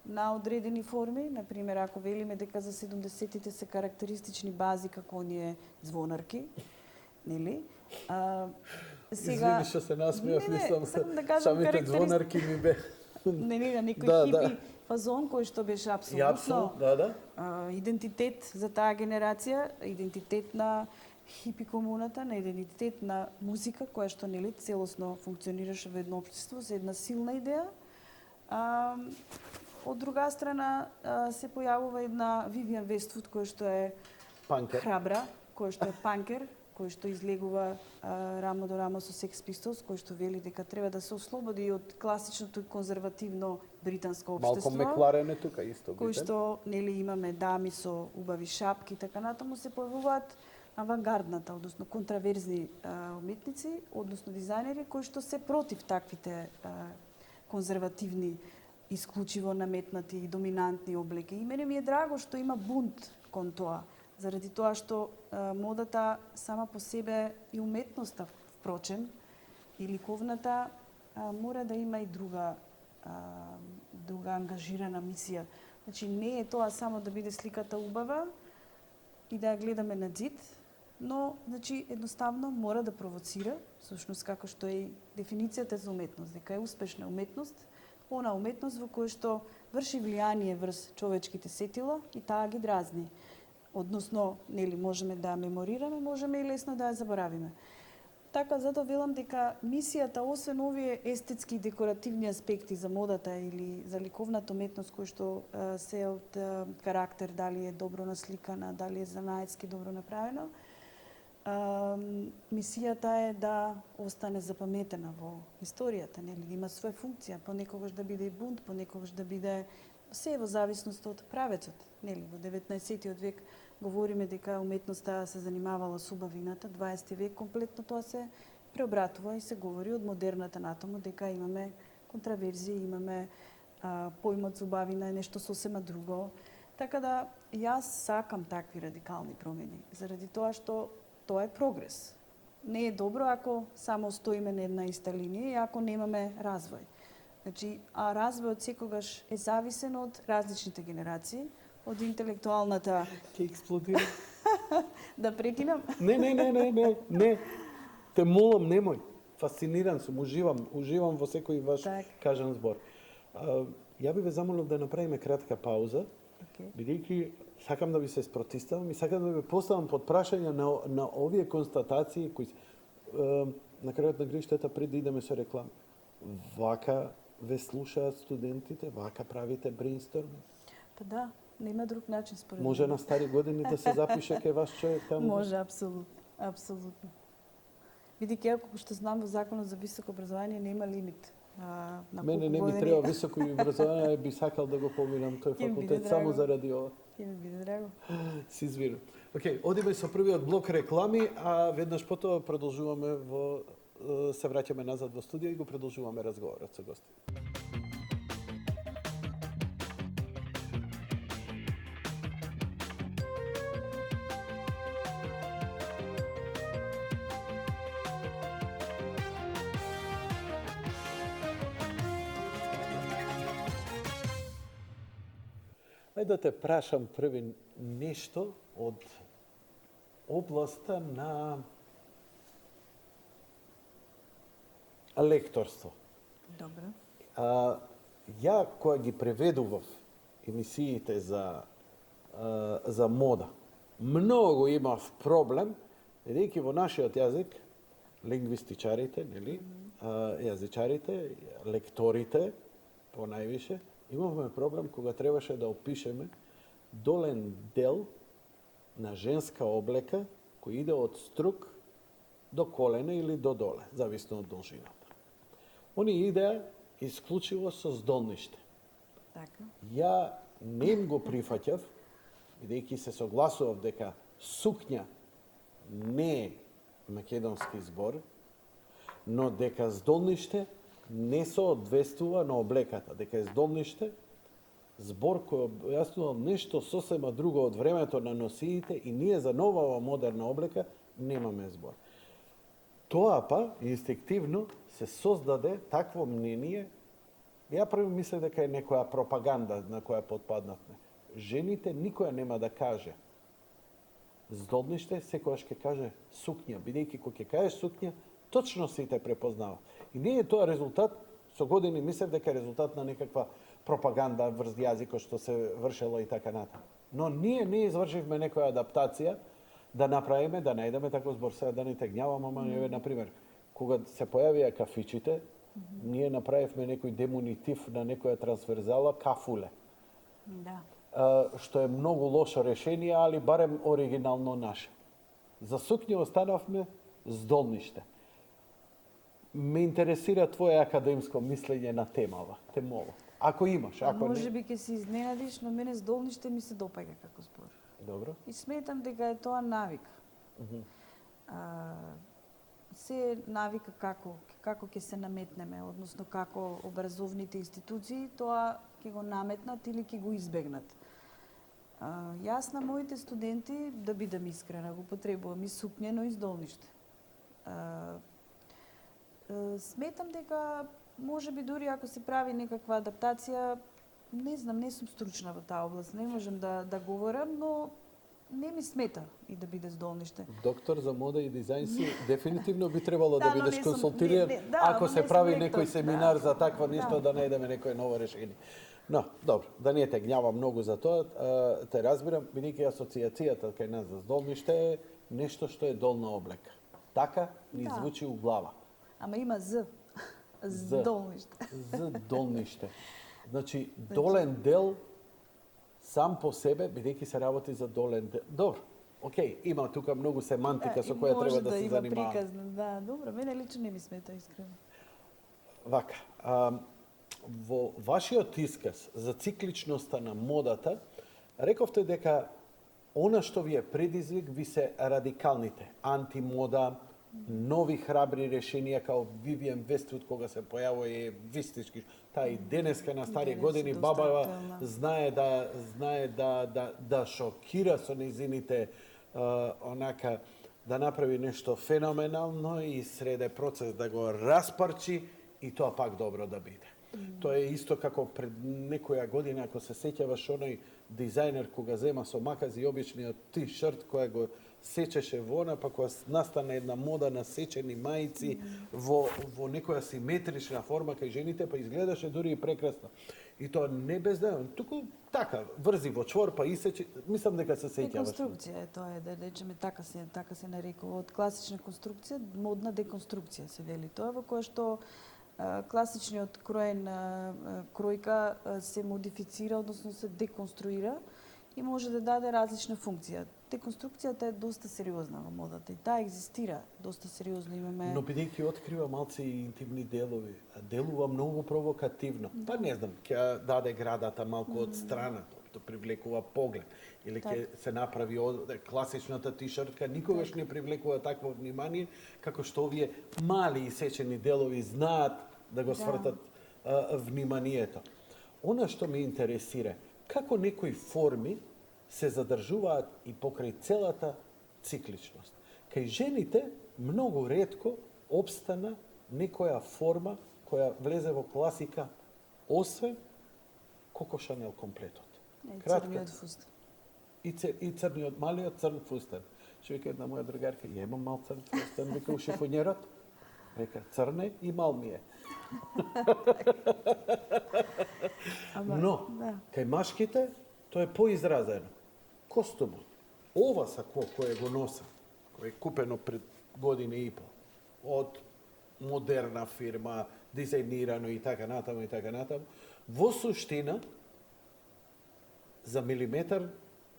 B: на одредени форми. Например, ако велиме дека за 70-тите се карактеристични бази како оние звонарки, нели?
A: Извини што се насмеав,
B: сакам да кажам
A: самите звонарки ми бе.
B: Не, на некој хипи фазон кој што беше апсолутно идентитет за таа генерација, идентитет на хипи комуната, на идентитет на музика која што нели целосно функционираше во едно општество за една силна идеја. Од друга страна се појавува една Вивиан Вествуд која што е
A: панкер,
B: храбра, кој што е панкер, кој што излегува рамо до рамо со Sex Pistols, кој што вели дека треба да се ослободи од класичното и конзервативно британско општество.
A: Малком Макларен е тука исто.
B: Кој што нели имаме дами со убави шапки и така натаму, се појавуваат авангардната, односно контраверзни уметници, односно дизајнери кои што се против таквите конзервативни, исклучиво наметнати и доминантни облеки. И мене ми е драго што има бунт кон тоа, заради тоа што модата сама по себе и уметноста, впрочем, и ликовната мора да има и друга ангажирана мисија. Значи не е тоа само да биде сликата убава и да ја гледаме на зид, но значи едноставно мора да провоцира, всушност како што е и дефиницијата за уметност, дека е успешна уметност, она уметност во која што врши влијание врз човечките сетила и таа ги дразни. Односно, нели можеме да ја меморираме, можеме и лесно да ја заборавиме. Така, затоа велам дека мисијата, освен овие естетски и декоративни аспекти за модата или за ликовната уметност кои што се од карактер, дали е добро насликана, дали е занаетски добро направено, мисијата е да остане запаметена во историјата, нели, да има своја функција, понекогаш да биде и бунт, понекогаш да биде се во зависност од правецот, нели, во 19 век говориме дека уметноста се занимавала со убавината, 20 век комплетно тоа се преобратува и се говори од модерната натаму дека имаме контраверзии, имаме поимот за убавина е нешто сосема друго. Така да јас сакам такви радикални промени, заради тоа што тоа е прогрес. Не е добро ако само стоиме на една иста линија и ако немаме развој. Значи, а развојот секогаш е зависен од различните генерации, од интелектуалната...
A: Ке експлодира.
B: Да прекинам?
A: Не. Те молам, немој. Фасциниран сум, уживам во секој ваш кажан збор. Ја би ве замолил да направиме кратка пауза, бидејќи сакам да ви се спротивставам и сакам да ви поставам под прашање на овие констатации кои на крајот на гриштата пред да идеме со реклама. Вака ве слушаат студентите, вака правите брейнсторминг?
B: Па да, нема друг начин според
A: Може на стари години да се запише кај ваш човек таму?
B: Може, апсолутно. Бидејќи ако што знам во Законот за високо образование нема лимит.
A: Мене не ми треба високо образование, би сакал да го поминам тој факултет само заради ова.
B: Ќе ми биде драго.
A: Си извинувам. Океј, одиме со првиот блок реклами, а веднаш потоа продолжуваме се враќаме назад во студио и го продолжуваме разговорот со гости. Ајде да те прашам први нешто од областа на лекторство.
B: Добро.
A: Ја кога ги преведував емисиите за мода, многу имав проблем, бидејќи во нашиот јазик, лингвистичарите, нели, јазичарите, лекторите, понајвише, имавме проблем кога требаше да опишеме долен дел на женска облека кој иде од струк до колена или до доле, зависно од должината. Они идеа исклучиво со здолниште.
B: Така.
A: Ја не им го прифаќав, бидејќи се согласував дека сукња не е македонски збор, но дека здолниште не соодветствува на облеката, дека е здолниште збор кој објаснува нешто сосема друго од времето на носиите и ние за новава модерна облека немаме збор. Тоа па, инстинктивно, се создаде такво мнение. Ја прво мислев дека е некоја пропаганда на која потпаднавме. Жените никоја нема да каже здолниште, секојаш ќе каже сукња, бидејќи кога ќе кажеш сукња, точно сите препознава. И не е тоа резултат, со години мислев дека е резултат на некаква пропаганда врз јазикот што се вршело и така натаму. Но ние не извршивме некоја адаптација да направиме, да најдеме таков збор. Сега да не тегнјавам, ама например, кога се појавија кафичите, ние направивме некој демонитив на некоја трансверзала кафуле.
B: Да.
A: Што е многу лошо решение, али барем оригинално наше. За сукња останавме с долниште. Ме интересира твое академско мислење на темова. Ако имаш, ако
B: Може
A: не...
B: би ќе се изненадиш, но мене здолниште ми се допаѓа како збор.
A: Добро.
B: И сметам дека е тоа навика. Се навика како ќе се наметнеме, односно како образовните институции тоа ќе го наметнат или ќе го избегнат. Јас на моите студенти, да бидам искрена, го потребувам и сукње, но и здолниште. Сметам дека може би дури ако се прави некаква адаптација, не знам, не сум стручна во таа област, не можам да говорам, но не ми смета и да биде здолниште.
A: Доктор за мода и дизајн си дефинитивно би требало да
B: но
A: бидеш
B: не сум-
A: консултиран ако
B: но
A: се
B: не сум
A: прави
B: лектор,
A: некој семинар
B: да.
A: за таква нешто,
B: Да.
A: да најдеме некој ново решение. Но, добро, да не те гнјавам многу за тоа, те разбирам, бидејќи асоциацијата кај нас за здолниште е нешто што е долна облека. Така ни
B: Да.
A: звучи у глава.
B: Ама има З. Здолниште.
A: За долниште. Значи, долен дел сам по себе, бидејќи се работи за долен дел. Добро, окей, има тука многу семантика со која треба да се
B: има
A: занимава.
B: приказна, да, добро, мене лично не ми смета искрено.
A: Вака, во вашиот исказ за цикличноста на модата, рековте дека она што ви е предизвик ви се радикалните, антимода, нови храбри решенија као Вивиан Вествуд кога се појавува е вистички. Таа и денеска на стари
B: Денес
A: години
B: е доста
A: бабава
B: актуелна.
A: знае да шокира со низините онака да направи нешто феноменално и среде процес да го распарчи и тоа пак добро да биде. Тоа е исто како пред некоја година, ако се сеќаваш оној дизајнер кога зема со макази обичниот ти-шрт која го сечеше во она, па кога настана една мода на сечени мајци во некоја симетрична форма кај жените, па изгледаше дури и прекрасно. И тоа не без да, туку така, врзи во чвор, па исече, мислам дека се сеќаваш.
B: Деконструкција е тоа, да речеме така се нарекува. Од класична конструкција, модна деконструкција се вели тоа, во која што класичниот кроен кројка се модифицира, односно се деконструира и може да даде различна функција. Деконструкцијата е доста сериозна во модата и таа екзистира доста сериозно. Имаме
A: Но бидејќи открива малци и интимни делови, делува многу провокативно. Па не знам, ќе даде градата малку од страна, тоа привлекува поглед. Или ќе се направи класичната тишертка, никогаш не привлекува такво внимание, како што овие мали исечени делови знаат да го свртат вниманието. Она што ме интересира, како некои форми се задржуваат и покрај целата цикличност. Кај жените многу ретко обстана некоја форма која влезе во класика, освен Коко Шанел комплетот.
B: црниот фустан.
A: И црниот, малиот црн фустан. Што вика една моја другарка, ја имам мал црн фустан, вика у шифонјерот. Река, црне и мал ми е. Но, кај машките, тоа е поизразено. Костумот, ова сако кое го носа, кое е купено пред година и пол, од модерна фирма, дизајнирано и така натаму, во суштина, за милиметар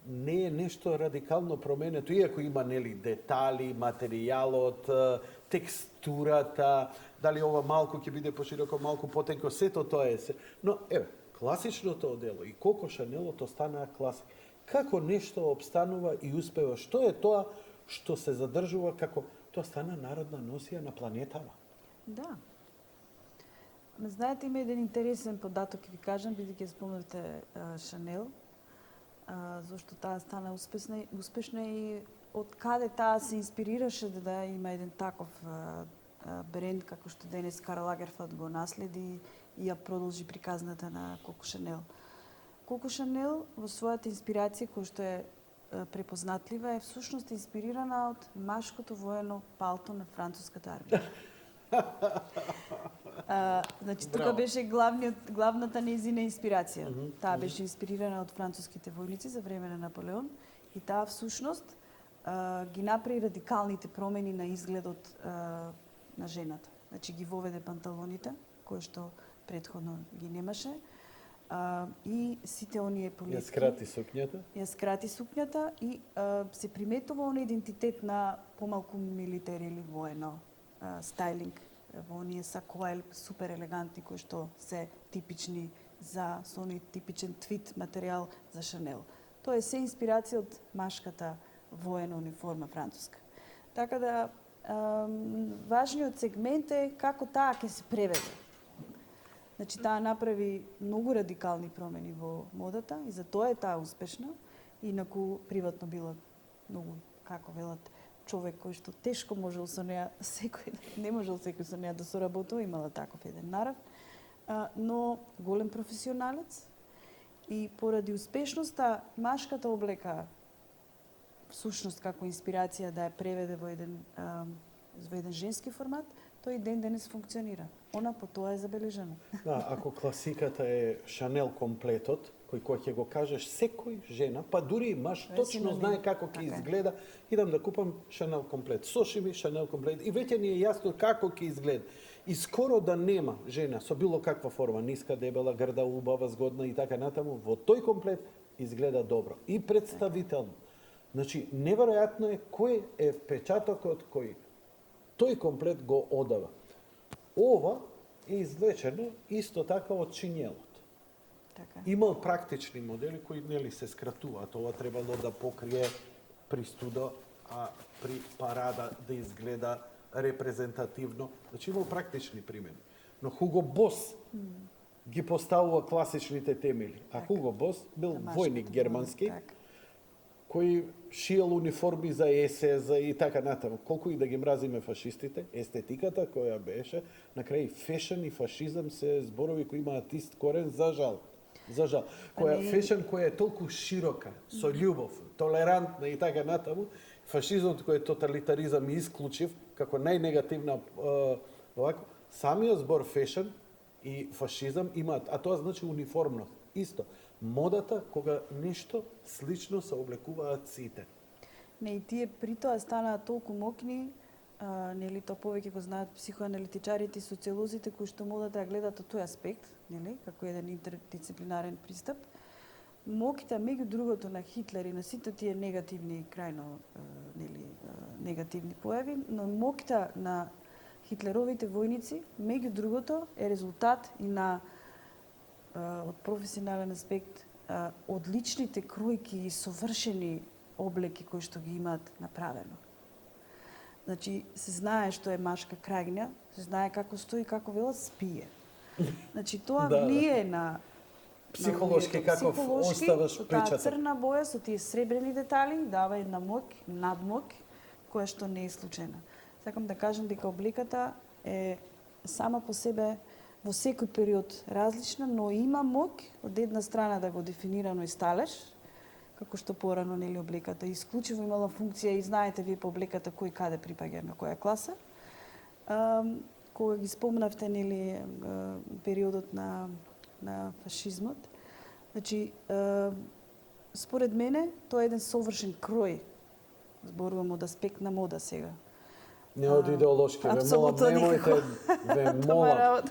A: не е нешто радикално променето, иако има нели детали, материјалот, текстурата, дали ова малку ќе биде пошироко, малку потенко, сето тоа е се. Но еве, класичното одело и Коко Шанелот останаа класик. Како нешто обстанува и успева? Што е тоа што се задржува како тоа стана народна носија на планетава?
B: Да. Знаете, има еден интересен податок, ќе ви кажам, бидејќи спомнавте Шанел, зашто таа стана успешна и од каде таа се инспирираше да има еден таков бренд како што денес Карл Лагерфелд го наследи и ја продолжи приказната на Коко Шанел. Коко Шанел во својата инспирација, која што е препознатлива, е всушност инспирирана од машкото воено палто на француската армија. Значи, тука беше главната нејзина инспирација. Таа беше инспирирана од француските војници за време на Наполеон и таа всушност ги направи радикалните промени на изгледот на жената. Значи ги воведе панталоните, кои што претходно ги немаше. И сите оние полетки...
A: Ја скрати сукњата?
B: Ја скрати сукњата и се приметува он идентитет на помалку милитари или воено стайлинг во оние сакоел супер елегантни кои што се типични за со оној типичен твит материјал за Шанел. Тоа е се инспирација од машката воена униформа француска. Така да важниот сегмент е како таа ќе се преведе. Значи таа направи многу радикални промени во модата и за тоа е таа успешна. Инаку приватно била многу, како велат, човек кој што тешко можел со неа секој, не можел секој со неа да соработува, имала таков еден нарав, но голем професионалец и поради успешноста машката облека всушност како инспирација да ја преведе во еден женски формат, тој ден денес функционира. Она по тоа е забележана.
A: Да, ако класиката е Шанел комплетот, кој ќе го кажеш секој жена, па дури и маж, точно знае како ќе изгледа, идам да купам Шанел комплет. Соши ми Шанел комплет и веќе ни е јасно како ќе изгледа. И скоро да нема жена со било каква форма, ниска, дебела, грда, убава, згодна и така натаму, во тој комплет изгледа добро и представително. Значи, неверојатно е кој е впечатокот кој тој комплет го одава. Ова е извлечено исто така од чинјелот.
B: Така.
A: Имал практични модели кои нели се скратуваат. Ова требало да покрие при студо, а при парада да изгледа репрезентативно. Значи имал практични примени. Но Хуго Бос ги поставува класичните темели. А Хуго Бос бил војник германски, кој шиел униформи за СС и така натаму. Колку и да ги мразиме фашистите, естетиката која беше, на крај фешн и фашизам се зборови кои имаат ист корен, за жал. За жал. Фешн која е толку широка, со љубов, толерантна и така натаму, фашизмот кој е тоталитаризам и исклучив, како најнегативна овако, самиот збор фешн и фашизам имаат, а тоа значи униформност. Исто. Модата кога нешто слично се облекуваат сите.
B: Не, и тие при тоа станаа толку мокни, нели, тоа повеќе го знаат психоаналитичарите и социолозите кои што модата ја гледаат од тој аспект, нели, како еден интердисциплинарен пристап. Моките, меѓу другото, на Хитлер и на сите тие негативни, крајно, нели, негативни појави, но моките на хитлеровите војници, меѓу другото, е резултат и на од професионален аспект одличните кројки и совршени облеки кои што ги имаат направено. Значи, се знае што е машка крајна, се знае како стои, како велат, спие. Значи, тоа влие на
A: психолошки, каков оставаш причата.
B: Таа црна боја со тие сребрени детали дава една мок, надмок, која што не е случајна. Сакам да кажам дека обликата е сама по себе во секој период различна, но има мок од една страна да го дефинирано и сталеж, како што порано нели обликата исклучиво имала функција и знаете вие по обликата кој каде припаѓа на која класа. Кога ги спомнавте нели периодот на фашизмот, значи според мене тоа е еден совршен крој. Зборувам од аспект на мода сега.
A: Не од идеолошки, ве молам, немојте, ве молам.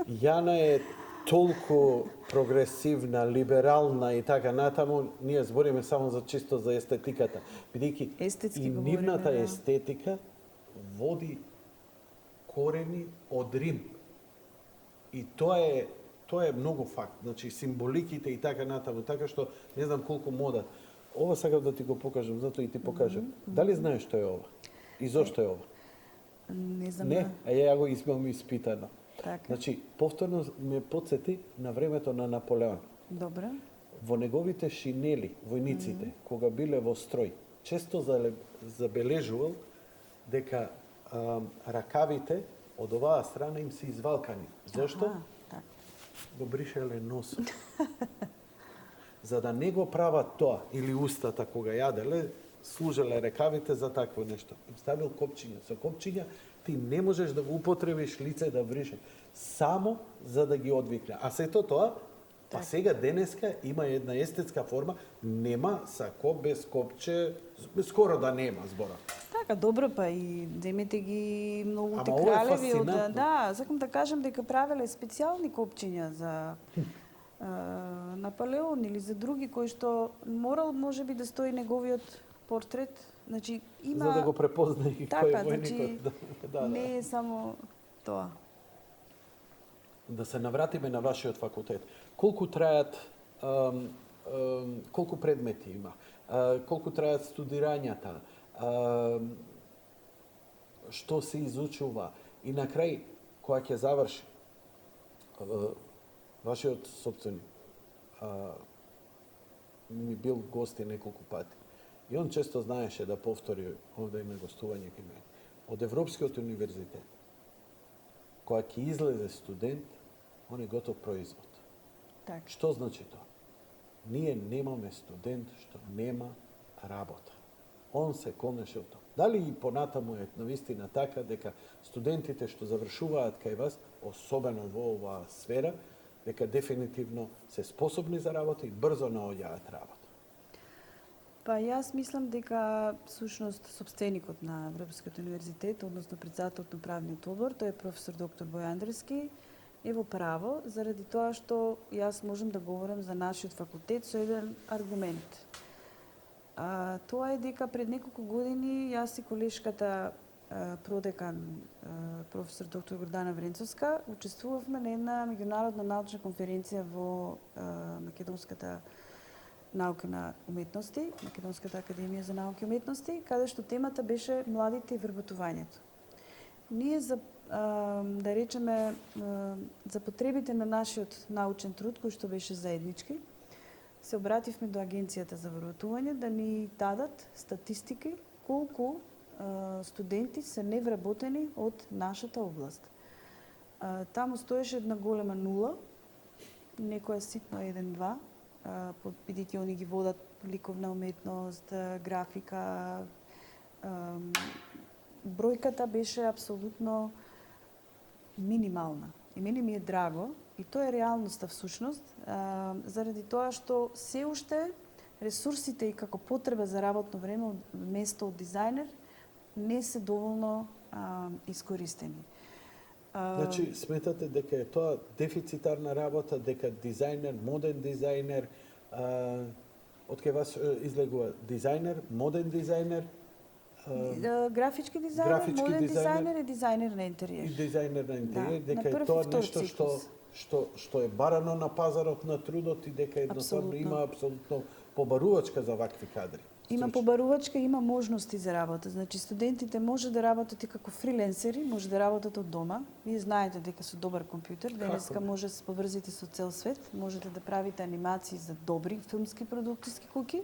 A: Јана е толку прогресивна, либерална и така натаму, ние збориме само за чисто за естетиката. Бидејќи и нивната естетика води корени од Рим. И тоа е многу факт. Значи символиките и така натаму, така што не знам колку мода. Ова сакам да ти го покажам, затоа и ти покажам. Дали знаеш што е ова? И зошто е ова?
B: Не знам.
A: Не, а ја го имам испитано.
B: Така.
A: Значи, повторно ме потсети на времето на Наполеон.
B: Добре.
A: Во неговите шинели, војниците, кога биле во строј, често забележувал дека ракавите од оваа страна им се извалкани. Зошто?
B: Так.
A: Го бришеле носот. За да не го прават тоа, или устата кога јаделе, служеле рекавите за такво нешто. Им ставил копчиња. Со копчиња ти не можеш да го употребиш лице да брише. Само за да ги одвикне. А сето тоа, па сега денеска има една естетска форма, нема сако без копче, скоро да нема збора.
B: Така, добро, па и земете ги многуте
A: ова е
B: кралеви од...
A: фасцинантно.
B: Да, сакам да кажам дека правеле специјални копчиња за Наполеон или за други кои што морал можеби да стои неговиот портрет. Значи има
A: За да го препознае и кој
B: така,
A: е војникот.
B: значи не е само тоа.
A: Да се навратиме на вашиот факултет. Колку трајат, колку предмети има? Колку трајат студирањата? Што се изучува? И на крај, кога ќе заврши, вашиот собственик ми бил гости неколку пати. И он често знаеше да повтори овде на гостување кај мене. Од Европскиот универзитет, кога ќе излезе студент, он е готов производ.
B: Така.
A: Што значи тоа? Ние немаме студент што нема работа. Он се конеше од тоа. Дали и понатаму е навистина така дека студентите што завршуваат кај вас, особено во оваа сфера, дека дефинитивно се способни за работа и брзо наоѓаат работа?
B: Па јас мислам дека всушност собственикот на Европскиот универзитет, односно председателот на управниот одбор, тој е професор доктор Бој Андрески, е во право, заради тоа што јас можам да говорам за нашиот факултет со еден аргумент. Тоа е дека пред неколку години јас и колешката продекан професор доктор Гордана Вренцовска учествувавме на една меѓународна научна конференција во Македонската науки на уметности, Македонската академија за науки и уметности, каде што темата беше младите и вработувањето. Ние за да речеме за потребите на нашиот научен труд кој што беше заеднички, се обративме до Агенцијата за вработување да ни дадат статистики колку студенти се невработени од нашата област. Таму стоеше една голема нула, некоја ситно 1-2, бидејќи они ги водат ликовна уметност, графика. Бројката беше апсолутно минимална. И мене ми е драго, и тоа е реалноста всушност, заради тоа што се уште ресурсите и како потреба за работно време место од дизајнер не се доволно искористени.
A: Значи, сметате дека е тоа дефицитарна работа, дека дизајнер, моден дизајнер, од кај вас излегува дизајнер, моден дизајнер,
B: графички дизајнер, моден дизајнер и дизајнер на интериер.
A: И дизајнер на интериер,
B: Да,
A: дека
B: на
A: е тоа
B: прв и
A: нешто
B: втор
A: што е барано на пазарот на трудот и дека едноставно има апсолутно побарувачка за вакви кадри.
B: Има побарувачка, има можности за работа. Значи студентите може да работат и како фриленсери, може да работат од дома. Вие знаете дека со добар компјутер денеска може да се поврзите со цел свет, можете да правите анимации за добри филмски продукциски куки.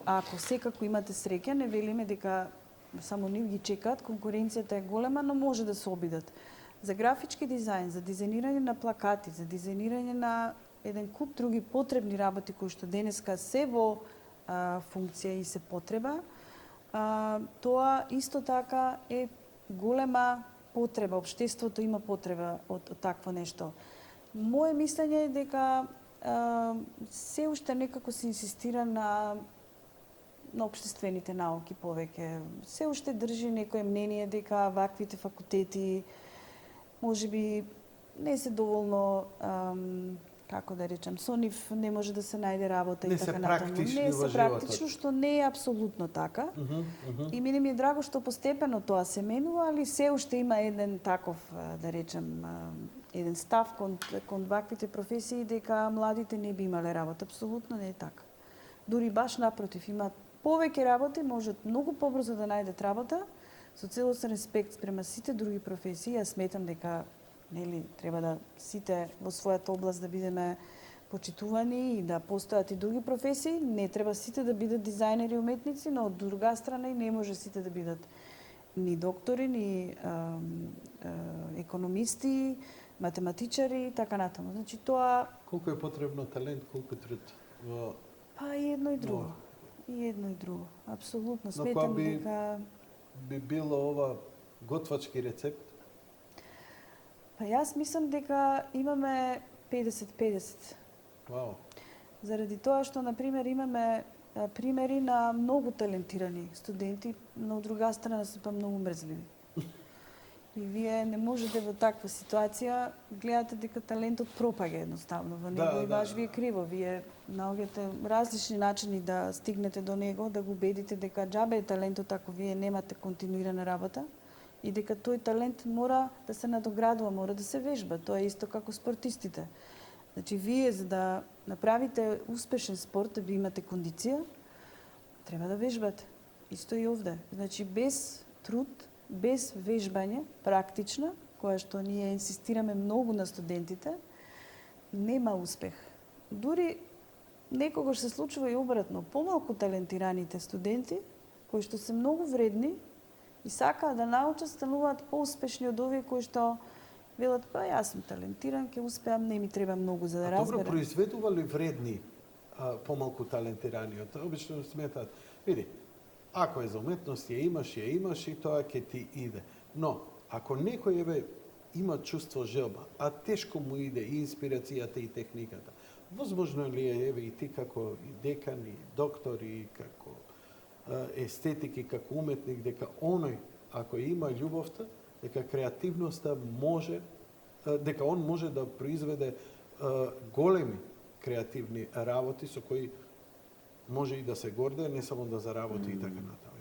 B: Ако секако имате среќа, не велиме дека само нив ги чекаат, конкуренцијата е голема, но може да се обидат. За графички дизајн, за дизајнирање на плакати, за дизајнирање на еден куп други потребни работи кои што денеска се во функција и се потреба, тоа исто така е голема потреба, општеството има потреба од такво нешто. Моje мислење е дека се уште некако се инсистира на општествените науки повеќе. Се уште држи некое мнение дека ваквите факултети можеби не се доволно како да речем, со нив не може да се најде работа и така натаму. Не се практично, што не е апсолутно така. И мене ми е драго што постепено тоа се менува, али се уште има еден таков, да речем, еден став кон ваквите професии дека младите не би имале работа. Апсолутно не е така. Дури баш напротив, имаат повеќе работи, можат многу побрзо да најдат работа, со целосен респект спрема сите други професии. Јас сметам дека треба да сите во својата област да бидеме почитувани и да постојат и други професии. Не треба сите да бидат дизајнери и уметници, но од друга страна и не може сите да бидат ни доктори, ни економисти, математичари и така натаму. Значи тоа
A: колку е потребно талент, колку труд во
B: па и едно и друго. И едно и друго. Апсолутно сметам дека
A: би било ова готвачки рецепт.
B: Па јас мислам дека имаме 50-50.
A: Вау.
B: Заради тоа што, например, имаме примери на многу талентирани студенти, но од друга страна се па многу мрзливи. И вие не можете во таква ситуација гледате дека талентот пропаѓа едноставно во него и баш ви е криво. Вие наоѓате различни начини да стигнете до него, да го убедите дека џабе е талентот ако вие немате континуирана работа и дека тој талент мора да се надоградува, мора да се вежба. Тоа е исто како спортистите. Значи, вие за да направите успешен спорт, да ви имате кондиција, треба да вежбате. Исто и овде. Значи, без труд, без вежбање, практична, која што ние инсистираме многу на студентите, нема успех. Дури некогаш се случува и обратно. Помалку талентираните студенти, кои што се многу вредни и сакаат да научат, стануваат поуспешни од овие кои што велат, па јас сум талентиран, ќе успеам, не ми треба многу за да разберам.
A: Добро, произведува ли вредни помалку талентираниот? Обично сметаат, види, ако е за уметност, ја имаш и тоа ќе ти иде. Но, ако некој има чувство желба, а тешко му иде и инспирацијата и техниката, возможно ли е и ти како и декан, и доктор, и како естетик, и како уметник, дека оној, ако има љубовта, дека креативноста може, дека он може да произведе големи креативни работи со кои може и да се гордее, не само да заработи и така натаму.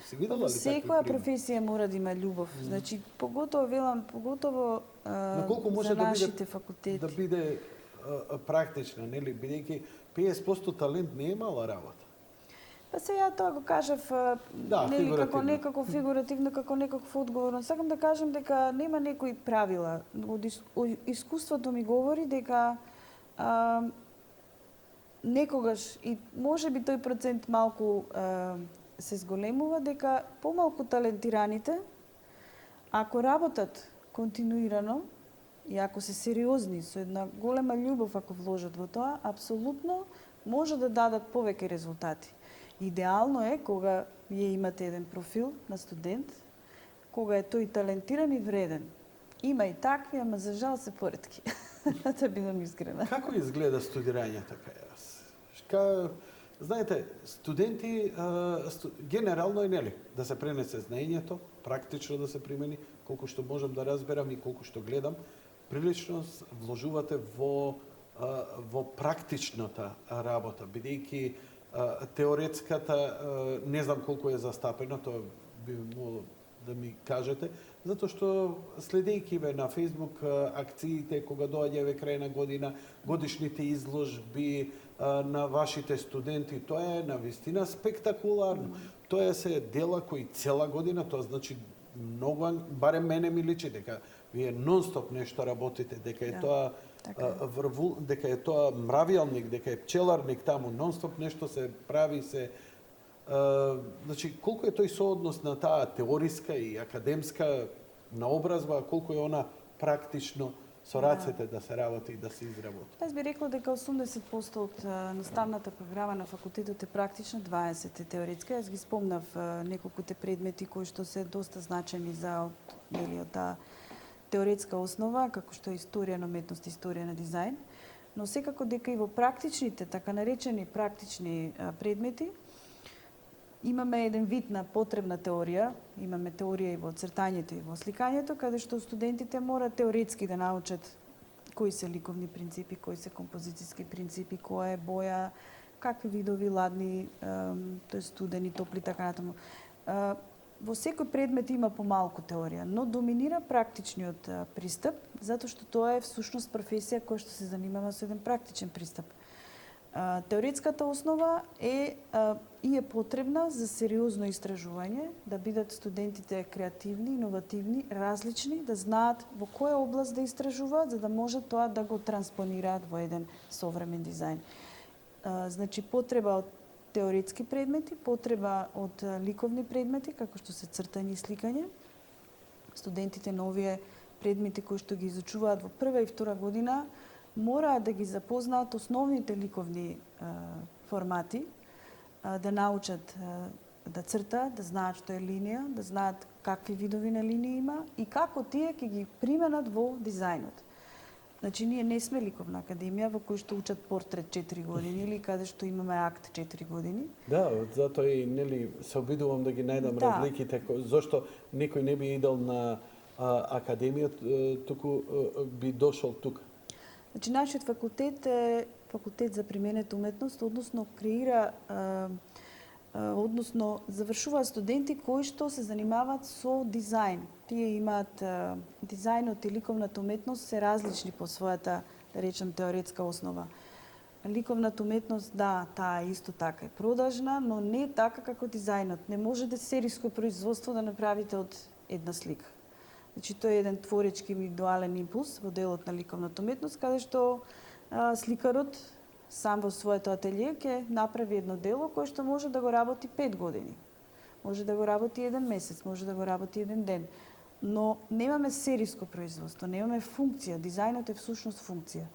A: Си видела ли
B: секоја професија мора да има љубов. Значи, поготово за нашите факултети.
A: Да биде практична, нели, бидејќи 50% талент не е мала работа.
B: Па сега тоа го кажав, нели, како некако фигуративно, како некаков одговор. Сакам да кажам дека нема некои правила. Искуството ми говори дека некогаш, и може би тој процент малку се зголемува, дека помалку талентираните, ако работат континуирано и ако се сериозни, со една голема љубов ако вложат во тоа, апсолутно може да дадат повеќе резултати. Идеално е кога вие имате еден профил на студент, кога е тој талентиран и вреден. Има и такви, ама за жал се поретки. Да бидам искрена.
A: Како изгледа студирањето кај вас? Знаете, студенти, генерално е, нели, да се пренесе знаењето, практично да се примени, колку што можам да разберам и колку што гледам, прилично вложувате во практичната работа, бидејќи теоретската не знам колку е застапена, тоа би могло да ми кажете, затоа што следејќи ве на Facebook акциите кога доаѓа крај на година, годишните изложби на вашите студенти, тоа е навистина спектакуларно. Тоа се дела кои цела година, тоа значи многу, барем мене ми личи дека вие нон-стоп нешто работите, дека е тоа дека е тоа мравјалник, дека е пчеларник таму, нон-стоп нешто се прави, се значи колку е тој сооднос на таа теориска и академска наобразба, колку е она практично со рацете да се работи и да се изработи?
B: Јас би рекла дека 80% од наставната програма на факултетот е практична, 20% е теоретска. Јас ги спомнав неколкуте предмети кои што се доста значени за таа теоретска основа, како што е историја на уметност, историја на дизајн, но секако дека и во практичните, така наречени практични предмети, имаме еден вид на потребна теорија, имаме теорија и во цртањето и во сликањето, каде што студентите мора теоретски да научат кои се ликовни принципи, кои се композицијски принципи, која е боја, какви видови ладни, тој студени, топли, така натаму. Во секој предмет има помалку теорија, но доминира практичниот пристап, затоа што тоа е всушност професија која што се занимава со еден практичен пристап. Теоретската основа е потребна за сериозно истражување, да бидат студентите креативни, иновативни, различни, да знаат во која област да истражуваат, за да може тоа да го транспонираат во еден современ дизајн. Значи, потреба од теоретски предмети, потреба од ликовни предмети, како што се цртање и сликање. Студентите на овие предмети кои што ги изучуваат во прва и втора година, мораат да ги запознаат основните ликовни формати, да научат да цртаат, да знаат што е линија, да знаат какви видови на линии има и како тие ќе ги применат во дизајнот. Значи, ние не сме ликовна академија во кој што учат портрет 4 години или каде што имаме акт 4 години.
A: Да, затоа и нели се обидувам да ги најдам разликите, зошто некој не би идел на академијата, туку би дошол тука?
B: Значи, нашиот факултет е факултет за применета уметност, односно креира, односно завршуваат студенти кои што се занимаваат со дизајн. Тие имаат дизајнот и ликовната уметност се различни по својата, да речем, теоретска основа. Ликовната уметност, да, таа исто така е продажна, но не е така како дизајнот. Не може да сериско производство да направите од една слика. Значи, тој е еден творечки индивидуален импулс во делот на ликовната уметност, каде што сликарот сам во своето ателје ќе направи едно дело кое што може да го работи 5 години. Може да го работи 1 месец, може да го работи 1 ден. Но немаме сериско производство, немаме функција. Дизајнот е всушност функција.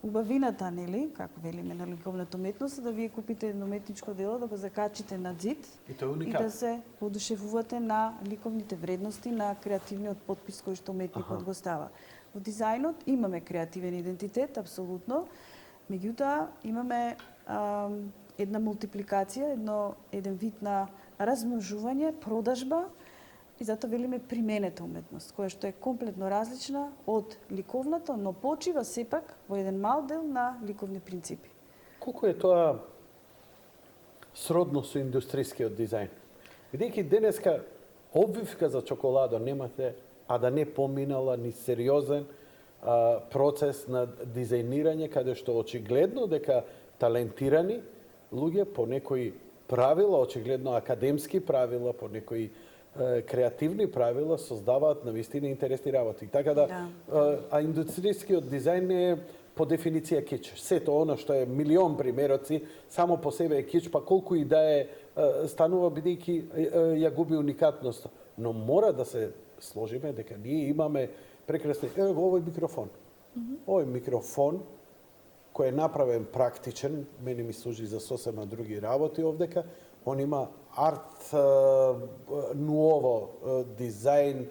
B: Убавината, нели, како велиме на ликовната уметност, да вие купите едно уметничко дело, да го закачите на ѕид и да се одушевувате на ликовните вредности, на креативниот потпис кој што уметникот го става. Во дизајнот имаме креативен идентитет, апсолутно, меѓутоа имаме една мултипликација, еден вид на размножување, продажба, и затоа велиме применета уметност, која што е комплетно различна од ликовната, но почива сепак во еден мал дел на ликовни принципи.
A: Колку е тоа сродно со индустријскиот дизајн? Бидејќи денеска обвивка за чоколадо немате, а да не поминала ни сериозен процес на дизајнирање, каде што очигледно дека талентирани луѓе по некои правила, очигледно академски правила, по некои креативни правила создаваат навистина интересни работи. Така да, а индустријскиот дизајн е по дефиниција кич. Сето она што е милион примероци, само по себе е кич, па колку и да е станува бидејќи ја губи уникатност. Но мора да се сложиме дека ние имаме прекрасни... овој микрофон. Овој микрофон кој е направен практичен, мене ми служи за сосема други работи овдека, он има арт нуово дизајн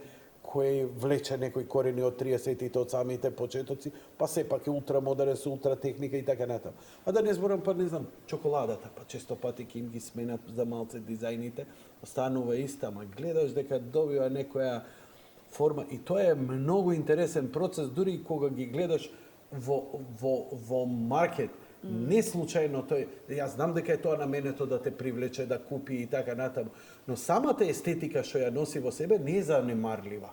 A: кој влече некои корени од 30-тите, од самите почетоци, па сепак е ултрамодерен со ултратехника и така натаму. А да не зборам, па не знам, чоколадата, па често пати ќе им ги сменат за малце дизајните, останува иста, ама гледаш дека добива некоја форма и тоа е многу интересен процес, дури и кога ги гледаш во маркет. Не случајно тој, јас знам дека е тоа наменето да те привлече, да купи и така натаму, но самата естетика што ја носи во себе не е занемарлива.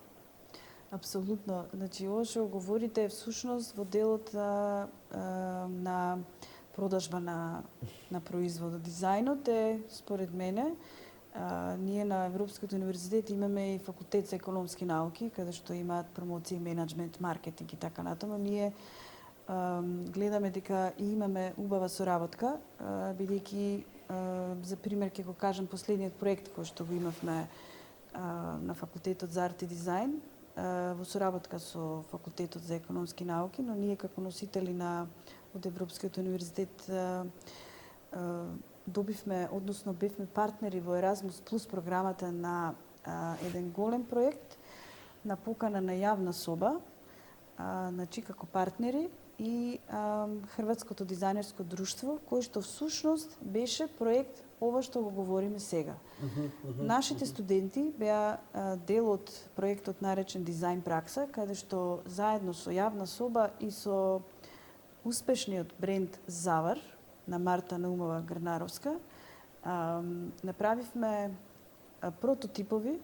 B: Апсолутно. Значи, ова што говорите е всушност во делот на продажба на производот. Дизајнот е, според мене, ние на Европскиот универзитет имаме и факултет за економски науки, каде што имаат промоција, менеджмент, маркетинг и така натаму. Ние гледаме дека и имаме убава соработка, бидејќи, за пример, ќе го кажам последниот проект кој што го имавме на факултетот за арт и дизајн, во соработка со факултетот за економски науки, но ние како носители од Европскиот универзитет добивме, односно бевме партнери во Еразмус Плюс програмата на еден голем проект на покана на јавна соба, значи како партнери, и Хрватското дизајнерско друштво, кој што всушност беше проект ова што го говориме сега. Нашите студенти беа дел од проектот наречен Дизајн пракса, каде што заедно со јавна соба и со успешниот бренд Завар на Марта Наумова Грнаровска направивме прототипови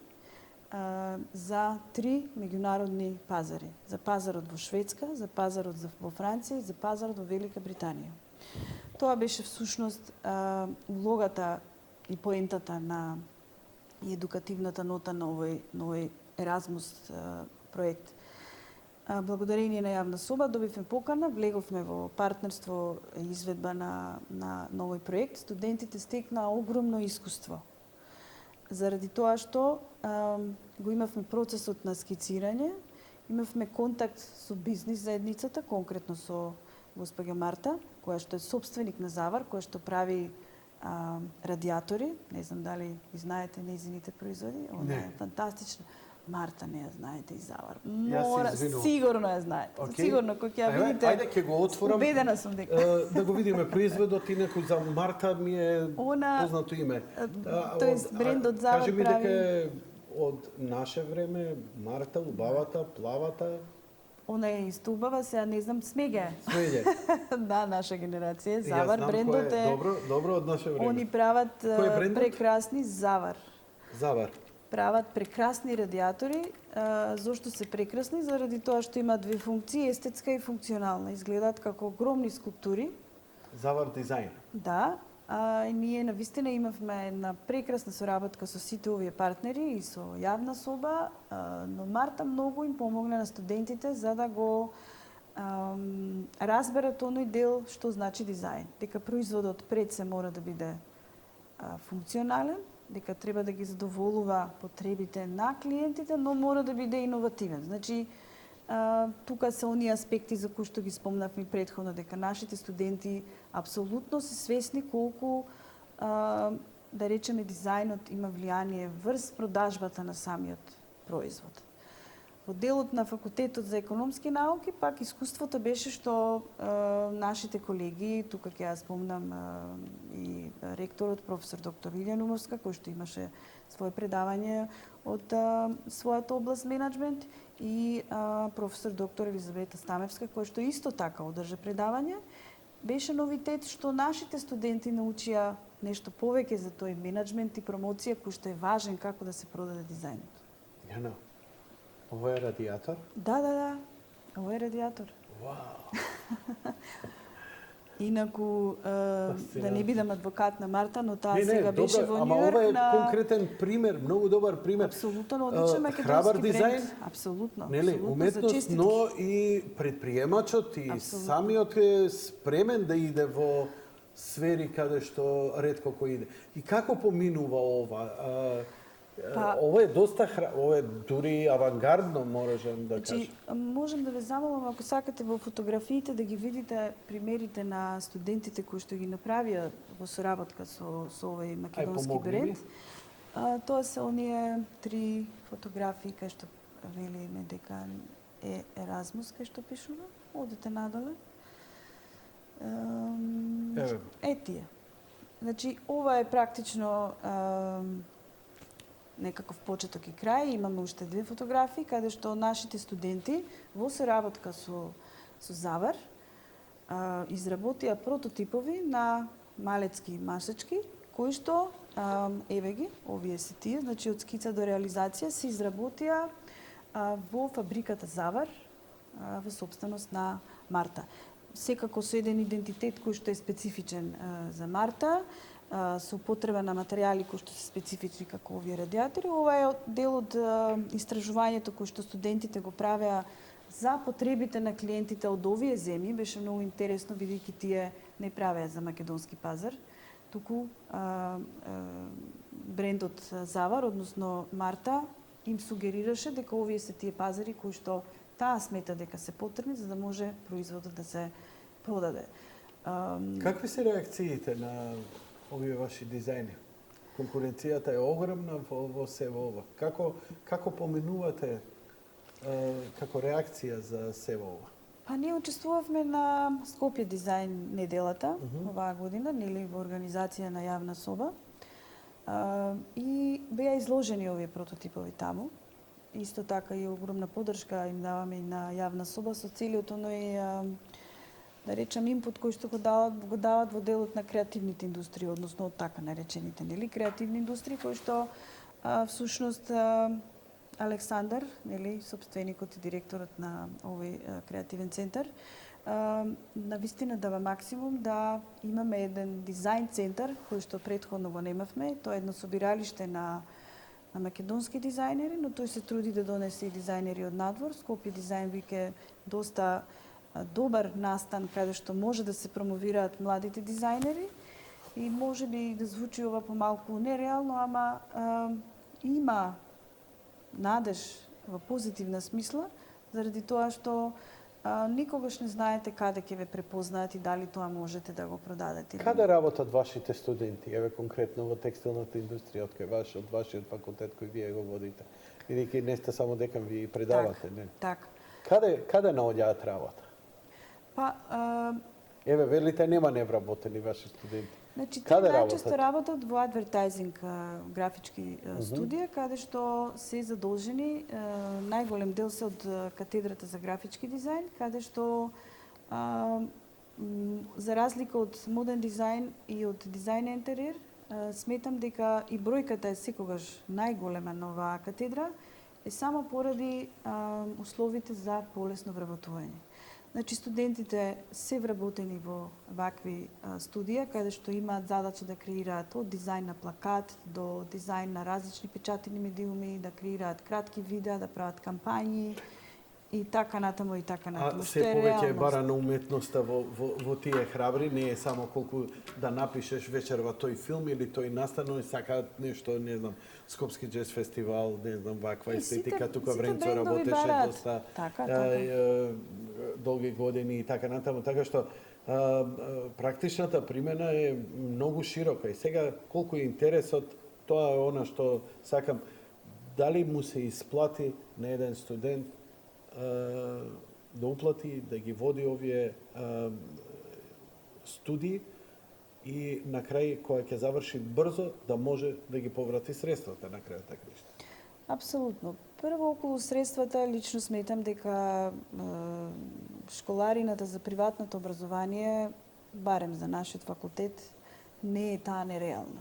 B: за 3 меѓународни пазари. За пазарот во Шведска, за пазарот во Франција и за пазарот во Велика Британија. Тоа беше всушност улогата и поентата на и едукативната нота на овој Еразмус проект. Благодарение на јавна соба добивме покана, влеговме во партнерство и изведба на овој проект. Студентите стекнаа огромно искуство. Заради тоа што го имавме процесот на скицирање, имавме контакт со бизнис заедницата, конкретно со госпоѓа Марта, која што е собственик на Завар, која што прави радиатори. Не знам дали ги знаете нејзините производи. Она е фантастична. Марта не ја знаете и Завар. Мора, сигурно ја знаете. Сигурно кога ќе ја видите.
A: Ајде ќе го отворам.
B: Убедена сум дека.
A: Да го видиме производот, инаку за Марта ми е познато име.
B: Тоест брендот Завар прави.
A: Кажи ми дека од наше време, Марта, убавата, плавата,
B: Она е исто убава, сега не знам, смеге.
A: смеѓе.
B: Да, наша генерација.
A: Јас
B: Завар,
A: знам
B: брендот
A: кој
B: е...
A: добро од наше време.
B: Они прават
A: Кој е брендот?
B: прекрасни Завар.
A: Завар.
B: Прават прекрасни радиатори. Зошто се прекрасни? Заради тоа што имаат две функции, естетска и функционална. Изгледаат како огромни скулптури.
A: Завар дизајн.
B: Да, и ние навистина имавме една прекрасна соработка со сите овие партнери и со јавна соба, но Марта многу им помогна на студентите за да го разберат оној дел што значи дизајн. Дека производот пред се мора да биде функционален, дека треба да ги задоволува потребите на клиентите, но мора да биде иновативен. Значи, тука се оние аспекти за кои што ги спомнавме претходно, дека нашите студенти апсолутно се свесни колку, да речеме, дизајнот има влијание врз продажбата на самиот производ. Во делот на факултетот за економски науки, пак искуството беше што нашите колеги, тука ќе ја спомнам и ректорот, професор доктор Илија Нумовска, кој што имаше свое предавање од својата област менеджмент, и професор доктор Елизавета Стамевска, кој што исто така одржа предавање, беше новитет што нашите студенти научија нешто повеќе за тој менеджмент и промоција кој што е важен како да се продаде дизајнот.
A: Јана, ово е радиатор?
B: Да. Ово е радиатор.
A: Вау!
B: Инаку, да не бидам адвокат на Марта, но таа
A: Не,
B: сега беше
A: добро,
B: во
A: ама
B: Њујорк
A: ова е
B: на...
A: конкретен пример, многу добар пример.
B: Апсолутно одличен
A: Храбар
B: македонски
A: дизајн,
B: бренд. Апсолутно.
A: нели,
B: апсолутно, за
A: уметност,
B: честитки.
A: но и предприемачот и
B: Апсолутно.
A: самиот е спремен да иде во сфери каде што ретко кој иде. И како поминува ова? Ова е доста ова е дури авангардно, можам да кажам.
B: Можем да ве замолам, ако сакате во фотографиите да ги видите примерите на студентите кои што ги направија во соработка со овој македонски
A: помогни ми.
B: бренд. Тоа се оние 3 фотографии кај што велиме дека е Еразмус кај што пишува. Одете надоле. Тие. Значи, ова е практично некаков почеток и крај. Имаме уште 2 фотографии каде што нашите студенти во соработка со Завар изработија прототипови на малецки машечки кои што еве ги, овие се тие, значи од скица до реализација се изработија во фабриката Завар во сопственост на Марта. Секако со еден идентитет кој што е специфичен за Марта, со употреба на материјали кои што се специфични како овие радиатори. Ова е дел од истражувањето кој што студентите го правеа за потребите на клиентите од овие земји. Беше многу интересно, бидејќи тие не правеа за македонски пазар, туку брендот Завар, односно Марта, им сугерираше дека овие се тие пазари кои што таа смета дека се потребни за да може производот да се продаде.
A: Какви се реакциите на овие ваши дизајни? Конкуренцијата е огромна во сево ова. Како поминувате како реакција за сево ова?
B: Па ние учествувавме на Скопје дизајн неделата оваа година, нели во организација на јавна соба. И беа изложени овие прототипови таму. Исто така и огромна поддршка им даваме и на јавна соба со целиот оној да речам импут кој што го дават во делот на креативните индустрии, односно од така наречените, нели, креативни индустрии кои што всушност Александар, нели, собственикот и директорот на овој креативен центар, навистина дава максимум да имаме еден дизајн центар кој што претходно го немавме. Тоа е едно собиралиште на македонски дизајнери, но тој се труди да донесе и дизајнери од надвор. Скопје Дизајн Вик е доста добар настан каде што може да се промовираат младите дизајнери и може би да звучи ова помалку нереално, ама има надеж во позитивна смисла, заради тоа што никогаш не знаете каде ќе ве препознаат и дали тоа можете да го продадете.
A: Каде работат вашите студенти, еве конкретно во текстилната индустрија, од вашиот факултет кој вие го водите? Бидејќи не сте само декан, ви предавате, не?
B: Так.
A: Каде наоѓаат работа?
B: Па,
A: Еве, велите нема невработени ваши студенти.
B: Значи,
A: Каде
B: најчесто
A: работат?
B: работат во адвертайзинг графички студија, каде што се задолжени, најголем дел се од катедрата за графички дизајн, каде што за разлика од моден дизајн и од дизајн интериер, сметам дека и бројката е секогаш најголема на оваа катедра, е само поради условите за полесно вработување. Значи, студентите се вработени во вакви студија, каде што имаат задача да креираат од дизајн на плакат до дизајн на различни печатени медиуми, да креираат кратки видеа, да прават кампањи и така натаму и така натаму.
A: А се повеќе е бара на уметноста во тие храбри, не е само колку да напишеш вечерва тој филм или тој настано и сакаат нешто, не знам, Скопски джез фестивал, не знам, ваква естетика, тука Вренцо работеше доста долги години и така натаму, така што практичната примена е многу широка и сега колку е интересот, тоа е она што сакам, дали му се исплати на еден студент да уплати, да ги води овие студии и на крај, кога ќе заврши брзо, да може да ги поврати средствата на крајот на крајшта.
B: Апсолутно. Прво, околу средствата, лично сметам дека школарината за приватното образование, барем за нашиот факултет, не е таа нереална.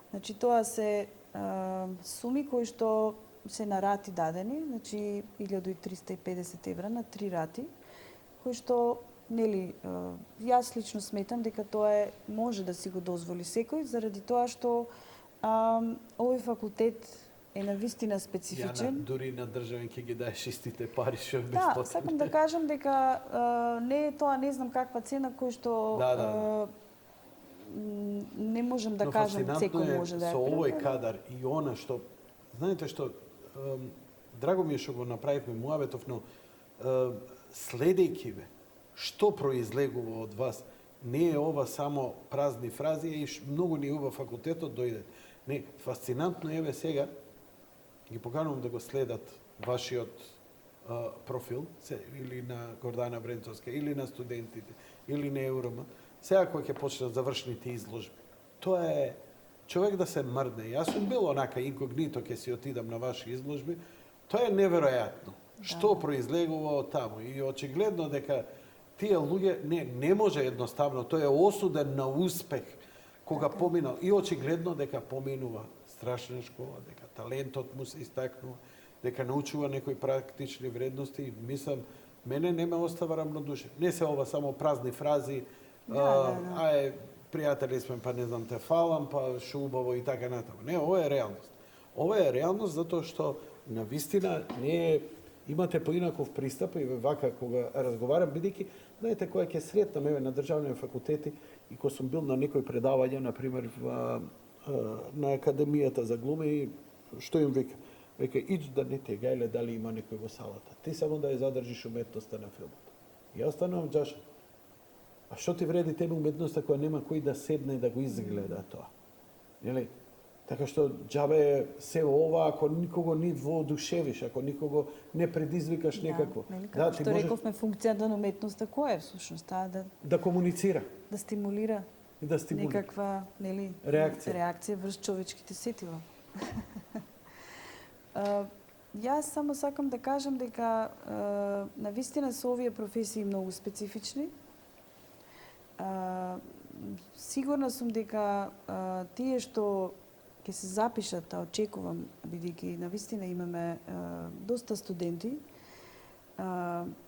B: Значи, тоа се суми кои што се на рати дадени, значи 1350 евра на 3 рати, кои што, нели, јас лично сметам дека тоа може да си го дозволи секој, заради тоа што овој факултет е навистина специфичен.
A: Јана, дури на државен ќе ги даеш истите пари што е
B: Да,
A: бесплатно.
B: сакам да кажам дека не е тоа не знам каква цена кој што не можам да кажам секој може да ја
A: со овој кадар и она што знаете што драго ми е што го направивме муабетов, но следејќи ве што произлегува од вас, не е ова само празни фрази и многу ни убав факултетот дојде. Не, фасцинантно еве сега ги поканувам да го следат вашиот профил, или на Гордана Бренцовска, или на студентите, или на Еврома. Сега кога ќе почнат завршните изложби, тоа е човек да се мрдне. Јас сум бил онака инкогнито, ќе си отидам на ваши изложби. Тоа е неверојатно. Да. Што произлегува од таму. И очигледно дека тие луѓе не може едноставно, тој е осуден на успех кога поминал. И очигледно дека поминува страшна школа, дека талентот му се истакнува, дека научува некои практични вредности. Мислам, мене не ме остава равнодушен. Не се ова само празни фрази, пријатели сме, па не знам, те фалам, па шо убаво и така натаму. Не, ова е реалност. Ова е реалност затоа што на вистина не е, имате поинаков пристап и вака кога разговарам, бидејќи, знаете, кога ќе сретнам еве на државни факултети и кога сум бил на некои предавања, например на Академијата за глума и што им вика? Века, ич да не те гајле дали има некој во салата. Ти само да ја задржиш уметноста на филмот. И останувам џаша. А што ти вреди тебе уметноста која нема кој да седне и да го изгледа тоа? Нели? Така што џабе се ова ако никого не воодушевиш, ако никого не предизвикаш некако.
B: Да, што рековме, функцијата на уметноста која е всушност?
A: Да комуницира.
B: Да стимулира.
A: И да стимулира.
B: Некаква, нели, реакција врз човечките сетива. Јас само сакам да кажам дека навистина се овие професии многу специфични. Сигурна сум дека тие што ќе се запишат, а очекувам, бидејќи навистина имаме доста студенти,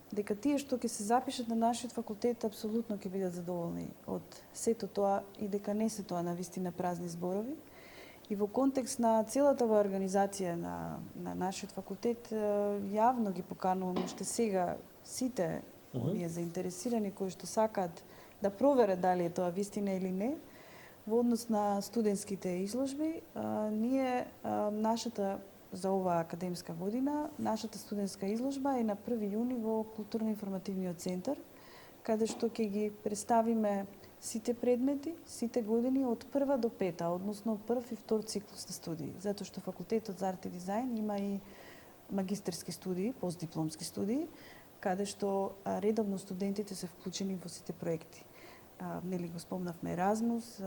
B: дека тие што ќе се запишат на нашиот факултет апсолутно ќе бидат задоволни од сето тоа и дека не се тоа навистина празни зборови. И во контекст на целата ова организација на нашиот факултет, јавно ги поканувам уште сега сите оние заинтересирани кои што сакаат да проверат дали е тоа вистина или не, во однос на студентските изложби, ние нашата за оваа академска година, нашата студентска изложба е на 1 јуни во Културно-информативниот центар, каде што ќе ги представиме сите предмети, сите години од 1 до 5, односно прв и втор циклус на студии, затоа што факултетот за арт и дизајн има и магистерски студии, постдипломски студии, каде што редовно студентите се вклучени во сите проекти. Нели го спомнавме Еразмус,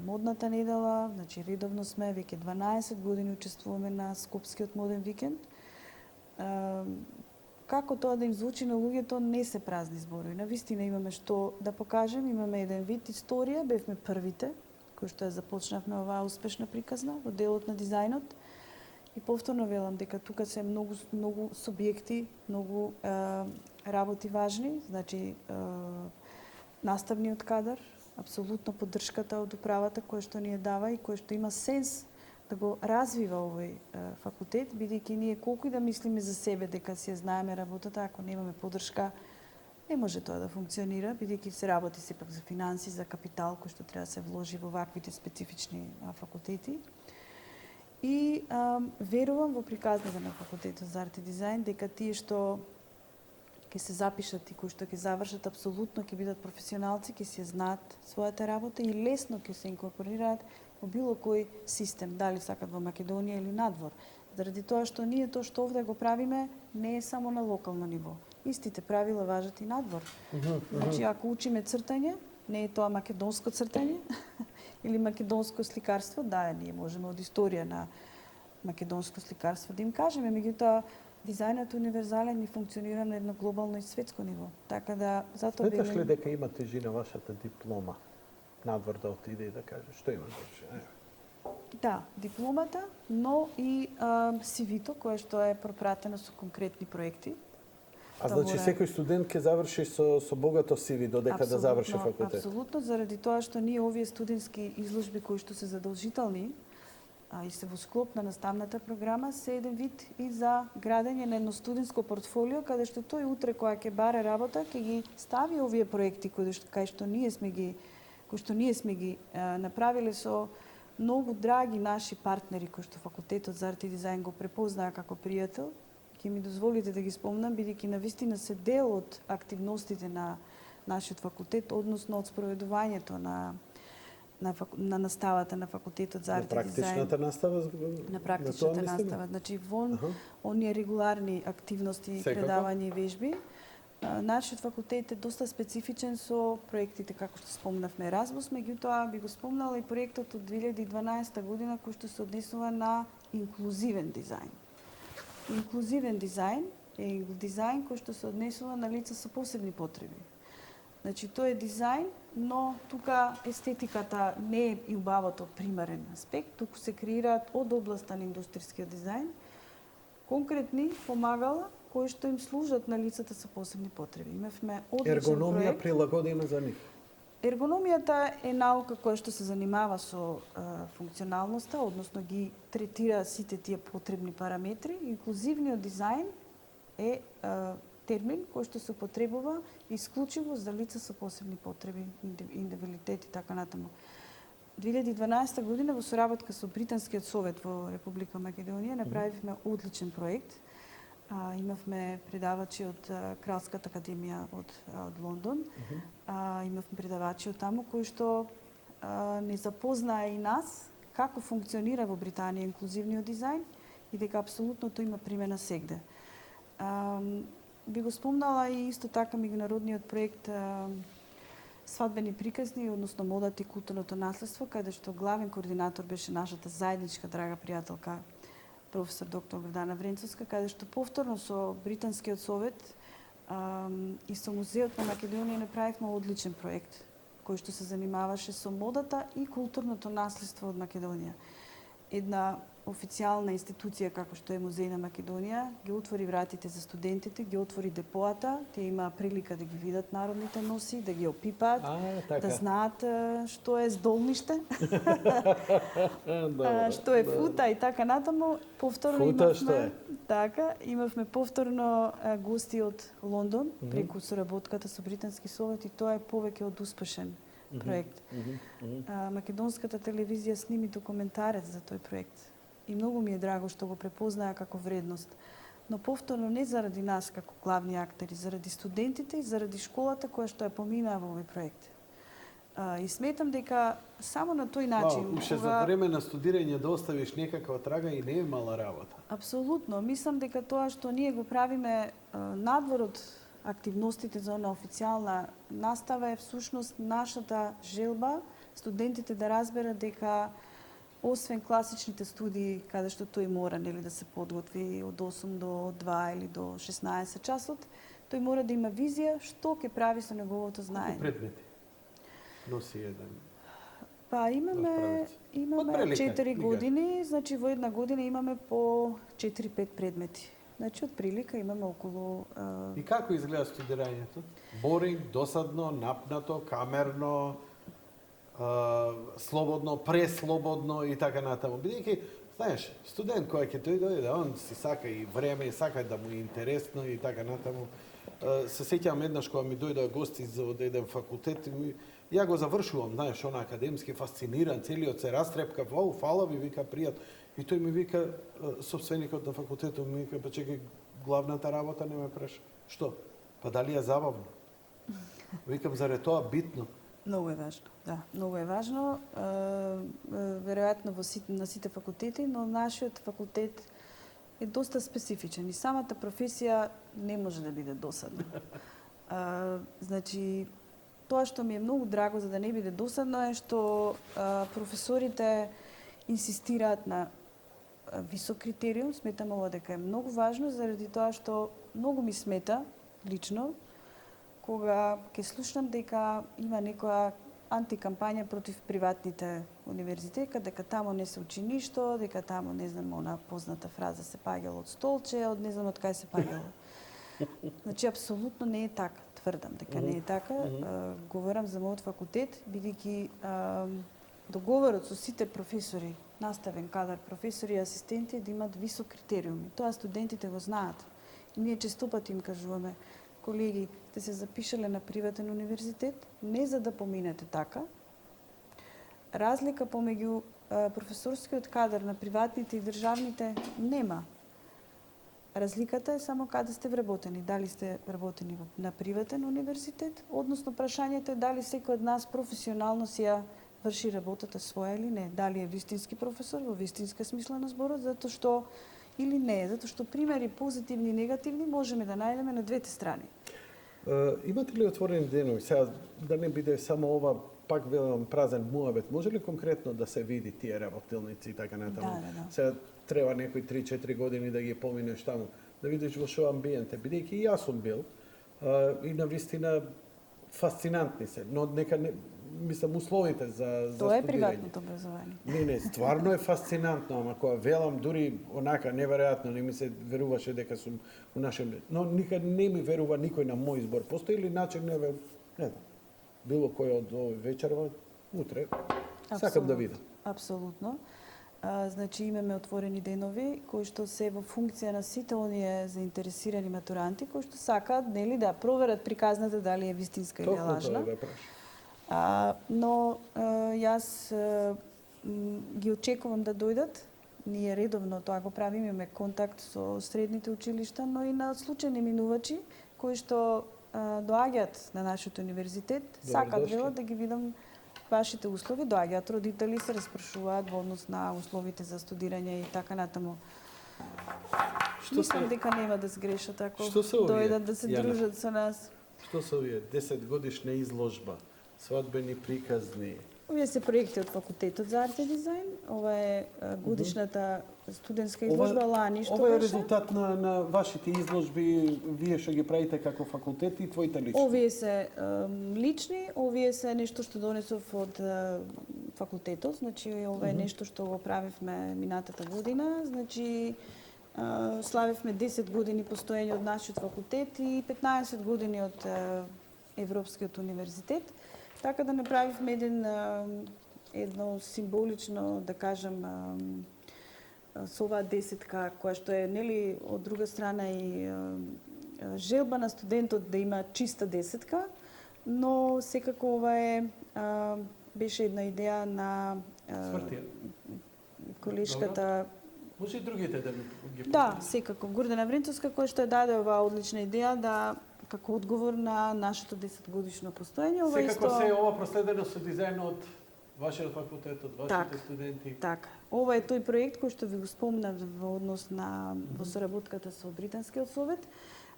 B: модната недела, значи редовно сме, веќе 12 години учествуваме на Скопскиот моден викенд. Како тоа да им звучи на луѓето, не се празни зборови. Навистина имаме што да покажем, имаме еден вид историја, бевме првите кои што ја започнавме оваа успешна приказна во делот на дизајнот. И повторно велам дека тука се многу субјекти, многу работи важни, значи наставниот кадар, апсолутно поддршката од управата која што ни ја дава и која што има сенс да го развива овој факултет, бидејќи ние колку и да мислиме за себе дека си ја знаеме работата, ако немаме поддршка, не може тоа да функционира, бидејќи се работи сепак за финанси, за капитал кој што треба да се вложи во ваквите специфични факултети. И верувам во приказната на факултетот за арт и дизајн дека тие што ќе се запишат и кои што ќе завршат апсолутно ќе бидат професионалци, ќе си знаат својата работа и лесно ќе се инкорпорираат во било кој систем, дали сакат во Македонија или надвор. Заради тоа што ние тоа што овде го правиме не е само на локално ниво. Истите правила важат и надвор. Значи ако учиме цртање, не е тоа македонско цртање или македонско сликарство, да, ние можеме од историја на македонско сликарство да им кажеме, меѓутоа дизајнот универзален и функционира на едно глобално и светско ниво. Така да затоа
A: Сметаш ли дека има тежина вашата диплома надвор да отиде и да каже што има да.
B: Да, дипломата, но и CV-то кое што е пропратено со конкретни проекти.
A: А значи секој студент ќе заврши со богато CV додека да заврши факултет?
B: Апсолутно, заради тоа што ние овие студентски изложби кои што се задолжителни и се во склоп на наставната програма се еден вид и за градење на едно студентско портфолио каде што тој утре кога ќе баре работа ќе ги стави овие проекти кои што ние сме ги направиле со многу драги наши партнери кои што факултетот за арт и дизајн го препознаа како пријател. Ќе ми дозволите да ги спомнам, бидејќи навистина се дел од активностите на нашиот факултет, односно од спроведувањето на наставата на факултетот за арт и дизајн.
A: На практичната настава?
B: На практичната настава. Значи, вон оние регуларни активности, предавања и вежби, нашиот факултет е доста специфичен со проектите, како што спомнавме Еразмус, меѓутоа би го спомнала и проектот од 2012 година кој што се однесува на инклузивен дизајн. Инклузивен дизајн е дизајн кој што се однесува на лица со посебни потреби. Значи, тој е дизајн, но тука естетиката не е и убавото примарен аспект, туку се креираат од областа на индустријскиот дизајн конкретни помагала кои што им служат на лицата со посебни потреби. Имавме одличен
A: ергономија прилагодена за нив.
B: Ергономијата е наука која што се занимава со функционалноста, односно ги третира сите тие потребни параметри. Инклузивниот дизајн е термин кој што се употребува исклучиво за лица со посебни потреби, индивидуалитет и така натаму. 2012 година во соработка со Британскиот совет во Република Македонија направивме одличен проект. Имавме предавачи од Кралската академија од Лондон. Имавме предавачи од таму кои што не запознаа и нас како функционира во Британија инклузивниот дизајн и дека апсолутно тој има примена сегде. Би го спомнала и исто така меѓународниот проект Свадбени приказни, односно модата и културното наследство, каде што главен координатор беше нашата заедничка драга пријателка професор доктор Гордана Вренцовска, каде што повторно со Британскиот совет и со Музеот на Македонија направивме одличен проект кој што се занимаваше со модата и културното наследство од Македонија. Една официјална институција како што е Музеј на Македонија ги отвори вратите за студентите, ги отвори депоата, тие имаа прилика да ги видат народните носи, да ги опипаат, да знаат што е здолниште, што е фута и така натаму. Повторно имавме повторно гости од Лондон преку соработката со Британски совет и тоа е повеќе од успешен проект. Македонската телевизија сними документарец за тој проект. И многу ми е драго што го препознаа како вредност. Но повторно не заради нас како главни актери, заради студентите и заради школата која што ја поминаа во овој проект. И сметам дека само на тој начин...
A: Уште за време на студирање да оставиш некаква трага и не е мала работа.
B: Апсолутно. Мислам дека тоа што ние го правиме надвор од активностите за она официјална настава е всушност нашата желба студентите да разберат дека освен класичните студии каде што тој мора да се подготви од 8 до 2 или до 16 часот, тој мора да има визија што ќе прави со неговото знаење.
A: Колку предмети носи еден?
B: Па имаме
A: Отприлика,
B: 4 години, значи во една година имаме по 4-5 предмети. Значи од прилика имаме околу
A: И како изгледа студирањето? Боринг, досадно, напнато, камерно, слободно, преслободно и така натаму. Бидејќи, знаеш, студент кој ќе дојде, он си сака и време, и сака да му е интересно и така натаму. Се сеќавам еднаш кога ми дојдоа гости од еден факултет, ја го завршувам, знаеш, она академски фасциниран, целиот се растрепка, фала ви, вика, пријат. И тој ми вика, собственикот на факултетот ми вика, па чекај, главната работа не ме праша. Што? Па дали е забавно? Викам, заре тоа битно?
B: Многу е важно, да. Многу е важно. Веројатно на сите факултети, но нашиот факултет е доста специфичен и самата професија не може да биде досадна. Значи, тоа што ми е многу драго за да не биде досадно е што професорите инсистираат на висок критериум. Сметам ова дека е многу важно заради тоа што многу ми смета лично кога ќе слушнам дека има некоја антикампања против приватните универзитети, дека тамо не се учи ништо, дека тамо, не знам, она позната фраза се паѓало од столче, од не знам од кај се паѓало. Значи, апсолутно не е така. Тврдам дека не е така. Говорам за мојот факултет, бидејќи договорот со сите професори, наставен кадар, професори и асистенти да имат висок критериуми. Тоа студентите го знаат. И ние честопати им кажуваме, колеги, сте се запишале на приватен универзитет, не за да поминете така. Разлика помеѓу професорскиот кадар на приватните и државните нема. Разликата е само каде сте вработени. Дали сте вработени на приватен универзитет, односно прашањето е дали секој од нас професионално си ја врши работата своја или не. Дали е вистински професор во вистинска смисла на зборот, затоа што или не, затоа што примери позитивни и негативни можеме да најдеме на двете страни.
A: Имате ли отворени денови? Сега да не биде само ова, пак велам, празен муабет. Може ли конкретно да се види тие работилници и така натаму?
B: Да.
A: Сега треба некои 3-4 години да ги поминеш таму, да видиш во шо амбиенте. Бидејќи и јас сум бил и навистина фасцинантни се, но нека не, мислам условите за
B: Тоа е
A: студирање.
B: приватното образование.
A: Не, стварно е фасцинантно, ама кога велам дури онака неверојатно, не ми се веруваше дека сум у нашем, но никад не ми верува никој на мој избор. Постои ли начин, не знам, било кој од овој вечерва, утре, сакам да видам.
B: Апсолутно. Значи имаме отворени денови кои што се во функција на сите оние заинтересирани матуранти кои што сакаат да проверат приказната дали е вистинска или лажна.
A: Токму тоа да прашам.
B: Но јас ги очекувам да дојдат. Ние редовно тоа го правиме, имаме контакт со средните училишта, но и на случајни минувачи кои што доаѓаат на нашиот универзитет, сакаат велат да ги видам вашите услови, доаѓаат родители, се распрашуваат во однос на условите за студирање и така натаму. Мислам дека нема да сгрешат ако дојдат да се дружат со нас.
A: Што се овие 10 годишна изложба, свадбени приказни?
B: Овие се проекти од факултетот за арт и дизајн. Ова е годишната студентска изложба лани што
A: Ова е
B: беше.
A: резултат на вашите изложби, вие што ги правите како факултет и твоите лични?
B: Овие се лични, овие се нешто што донесов од факултетот, значи ова е нешто што го правевме минатата година, значи славевме 10 години постоење од нашиот факултет и 15 години од Европскиот универзитет. Така да направивме едно символично, да кажем, со оваа десетка, која што е, нели, од друга страна и желба на студентот да има чиста десетка, но секако ова беше една идеја на колешката.
A: Може и другите да ги
B: Да, секако. Гордана Вренцовска, која што даде оваа одлична идеја да како одговор на нашето 10-годишно постоење.
A: Секако се ова проследено со дизајн од вашиот факултет, од вашите студенти.
B: Така. Ова е тој проект кој што ви го спомнав во однос на во соработката со Британскиот совет.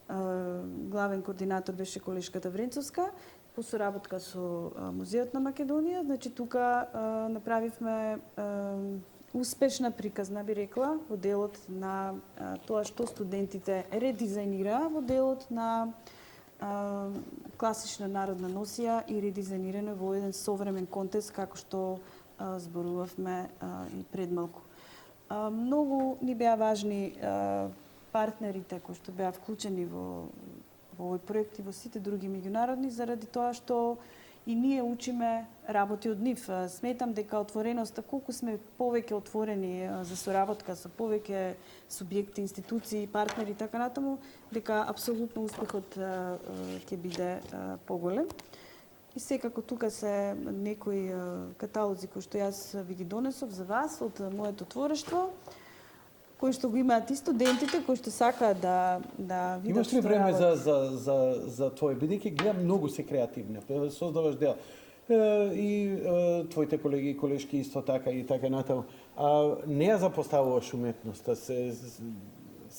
B: главен координатор беше колешката Вренцовска, по соработка со Музеот на Македонија. Значи тука направивме успешна приказна, би рекла, во делот на тоа што студентите редизајнираа во делот на класична народна носија и редизајниране во еден современ контекст, како што зборувавме и пред малку. Многу ни беа важни партнерите кои што беа вклучени во овој проект и во сите други меѓународни, заради тоа што и ние учиме работи од нив. Сметам дека отвореноста, колку сме повеќе отворени за соработка со повеќе субјекти, институции, партнери и така натаму, дека апсолутно успехот ќе биде поголем. И секако тука се некои каталози кои што јас ви ги донесов за вас од моето творештво, кои што го имаат и студентите, кои што сакаат да видат.
A: Имаш ли време за твој, бидејќи гледам многу се креативни, создаваш дела. И твоите колеги и колешки исто така и така натаму. Не ја запоставуваш уметноста, се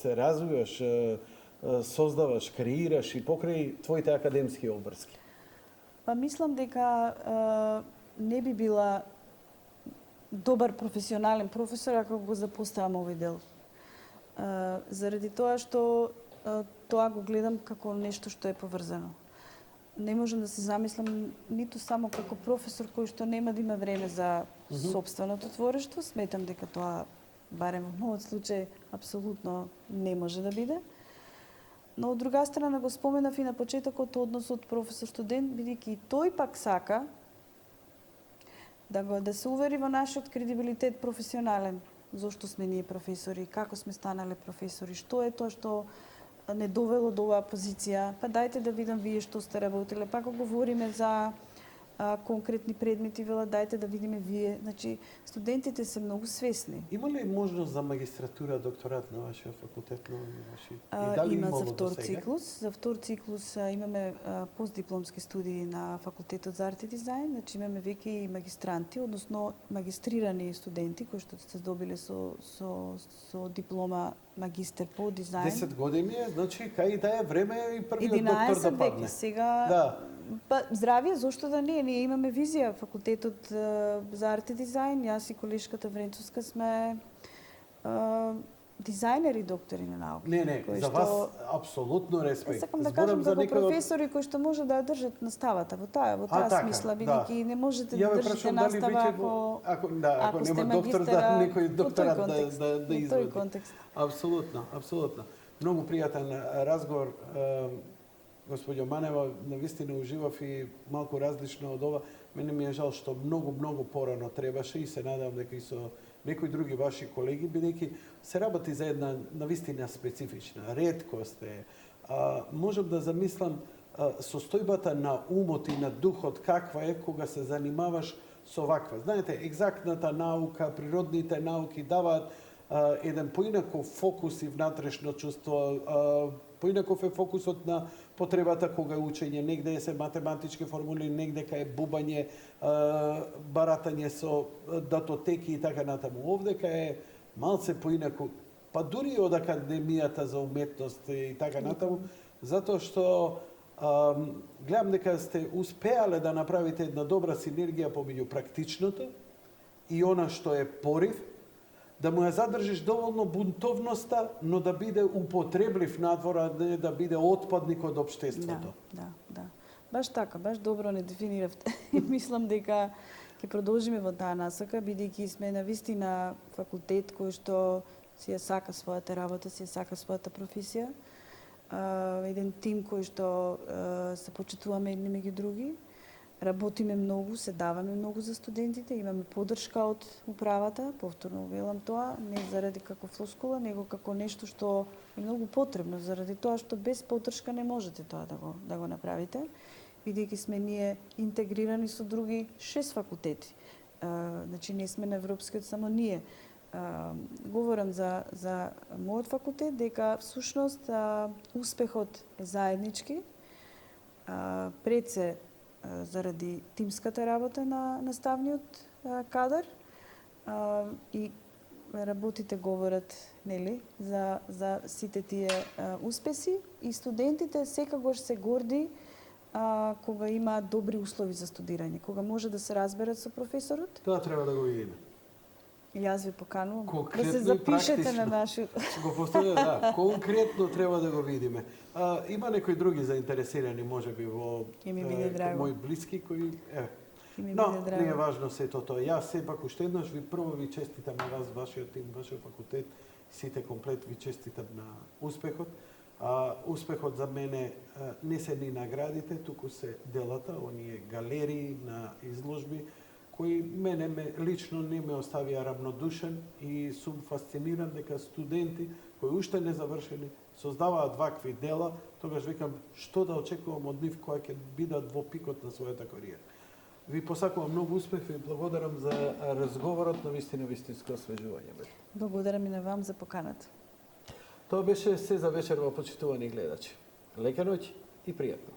A: развиваш, создаваш, креираш и покрај твоите академски обврски.
B: Па мислам дека не би била добар професионален професор ако го запоставам овој дел. Заради тоа што тоа го гледам како нешто што е поврзано. Не можам да се замислам ниту само како професор кој што нема да има време за сопственото творештво. Сметам дека тоа, барем во мојот случај, апсолутно не може да биде. Но од друга страна го споменав и на почетокот односот професор-студент, бидејќи и тој пак сака да се увери во нашиот кредибилитет професионален. Зошто сме ние професори, како сме станале професори, што е тоа што не довело до оваа позиција. Па дајте да видам вие што сте работеле. Пак говориме за конкретни предмети, вела дајте да видиме вие. Значи, студентите се многу свесни.
A: Има ли можност за магистратура, докторат на вашиот факултет?
B: Има за втор циклус. За втор циклус имаме постдипломски студии на Факултетот за арт и дизајн. Значи, имаме веќе и магистранти, односно магистрирани студенти кои што се здобиле со диплома магистер по дизајн.
A: 10 години е, значи, кај да е време и првиот доктор да падне.
B: 11 веќе сега.
A: Да.
B: Па, здравие, зошто да не? Ние имаме визија. Факултетот за арт и дизајн, јас и колешката Вренцовска сме дизајнери, доктори на наука.
A: Не, за вас апсолутно респект.
B: Сакам да кажам како професори кои што може да ја држат наставата во таа смисла, бидејќи не можете да држите настава ако
A: нема доктор да некој докторат да извади. Апсолутно. Многу пријатен разговор. Господјо Манева, навистина уживав и малку различно од ова. Мене ми е жал што многу порано требаше и се надам дека и со некои други ваши колеги, бидејќи се работи за една навистина специфична, реткост е. Можам да замислам состојбата на умот и на духот каква е кога се занимаваш со ваква. Знаете, екзактната наука, природните науки даваат еден поинаков фокус и внатрешно чувство, поинаков е фокусот на потребата кога е учење, негде се математички формули, негде кај е бубање, баратање со датотеки и така натаму. Овде кај е малце поинако, па дури од Академијата за уметност и така натаму, затоа што гледам дека сте успеале да направите една добра синергија помеѓу практичното и она што е порив, да му ја задржиш доволно бунтовноста, но да биде употреблив надвор, а не да биде отпадник од општеството.
B: Да. Баш така, баш добро не дефиниравте. Мислам дека ќе продолжиме во таа насока, бидејќи сме навистина факултет кој што си ја сака својата работа, си ја сака својата професија. Еден тим кој што се почитуваме едни меѓу други. Работиме многу, се даваме многу за студентите, имаме поддршка од управата, повторно велам тоа, не заради како флоскула, него како нешто што е многу потребно, заради тоа што без поддршка не можете тоа да го направите, бидејќи сме ние интегрирани со други 6 факултети. Значи не сме на европскиот само ние. Говорам за мојот факултет, дека всушност успехот е заеднички, пред се заради тимската работа на наставниот кадар и работите говорат, нели, за сите тие успеси и студентите секогаш се горди кога имаат добри услови за студирање, кога може да се разберат со професорот.
A: Тоа треба да го видиме.
B: И јас ви поканувам да
A: Конкретно
B: се
A: и
B: запишете
A: практично.
B: на нашиот.
A: Го повторувам, да, конкретно треба да го видиме. Има некои други заинтересирани, можеби во
B: Ќе ми биде драго.
A: мои блиски кои
B: Ќе ми
A: но
B: биде
A: не е
B: драго.
A: важно сето тоа. Јас сепак уште еднаш ви прво ви честитам на вас, вашиот тим, вашиот факултет, сите комплет ви честитам на успехот. Успехот за мене не се ни наградите, туку се делата, оние галерии на изложби, кои лично не ме оставија равнодушен и сум фасциниран дека студенти кои уште не завршени создаваат вакви дела, тогаш викам што да очекувам од нив кога ќе бидат во пикот на својата кариера. Ви посакувам многу успех, ви благодарам за разговорот, на вистинско освежување беше.
B: Благодарам и на вам за поканата.
A: Тоа беше се за вечер во почитувани гледачи. Лека ноќ и пријатно.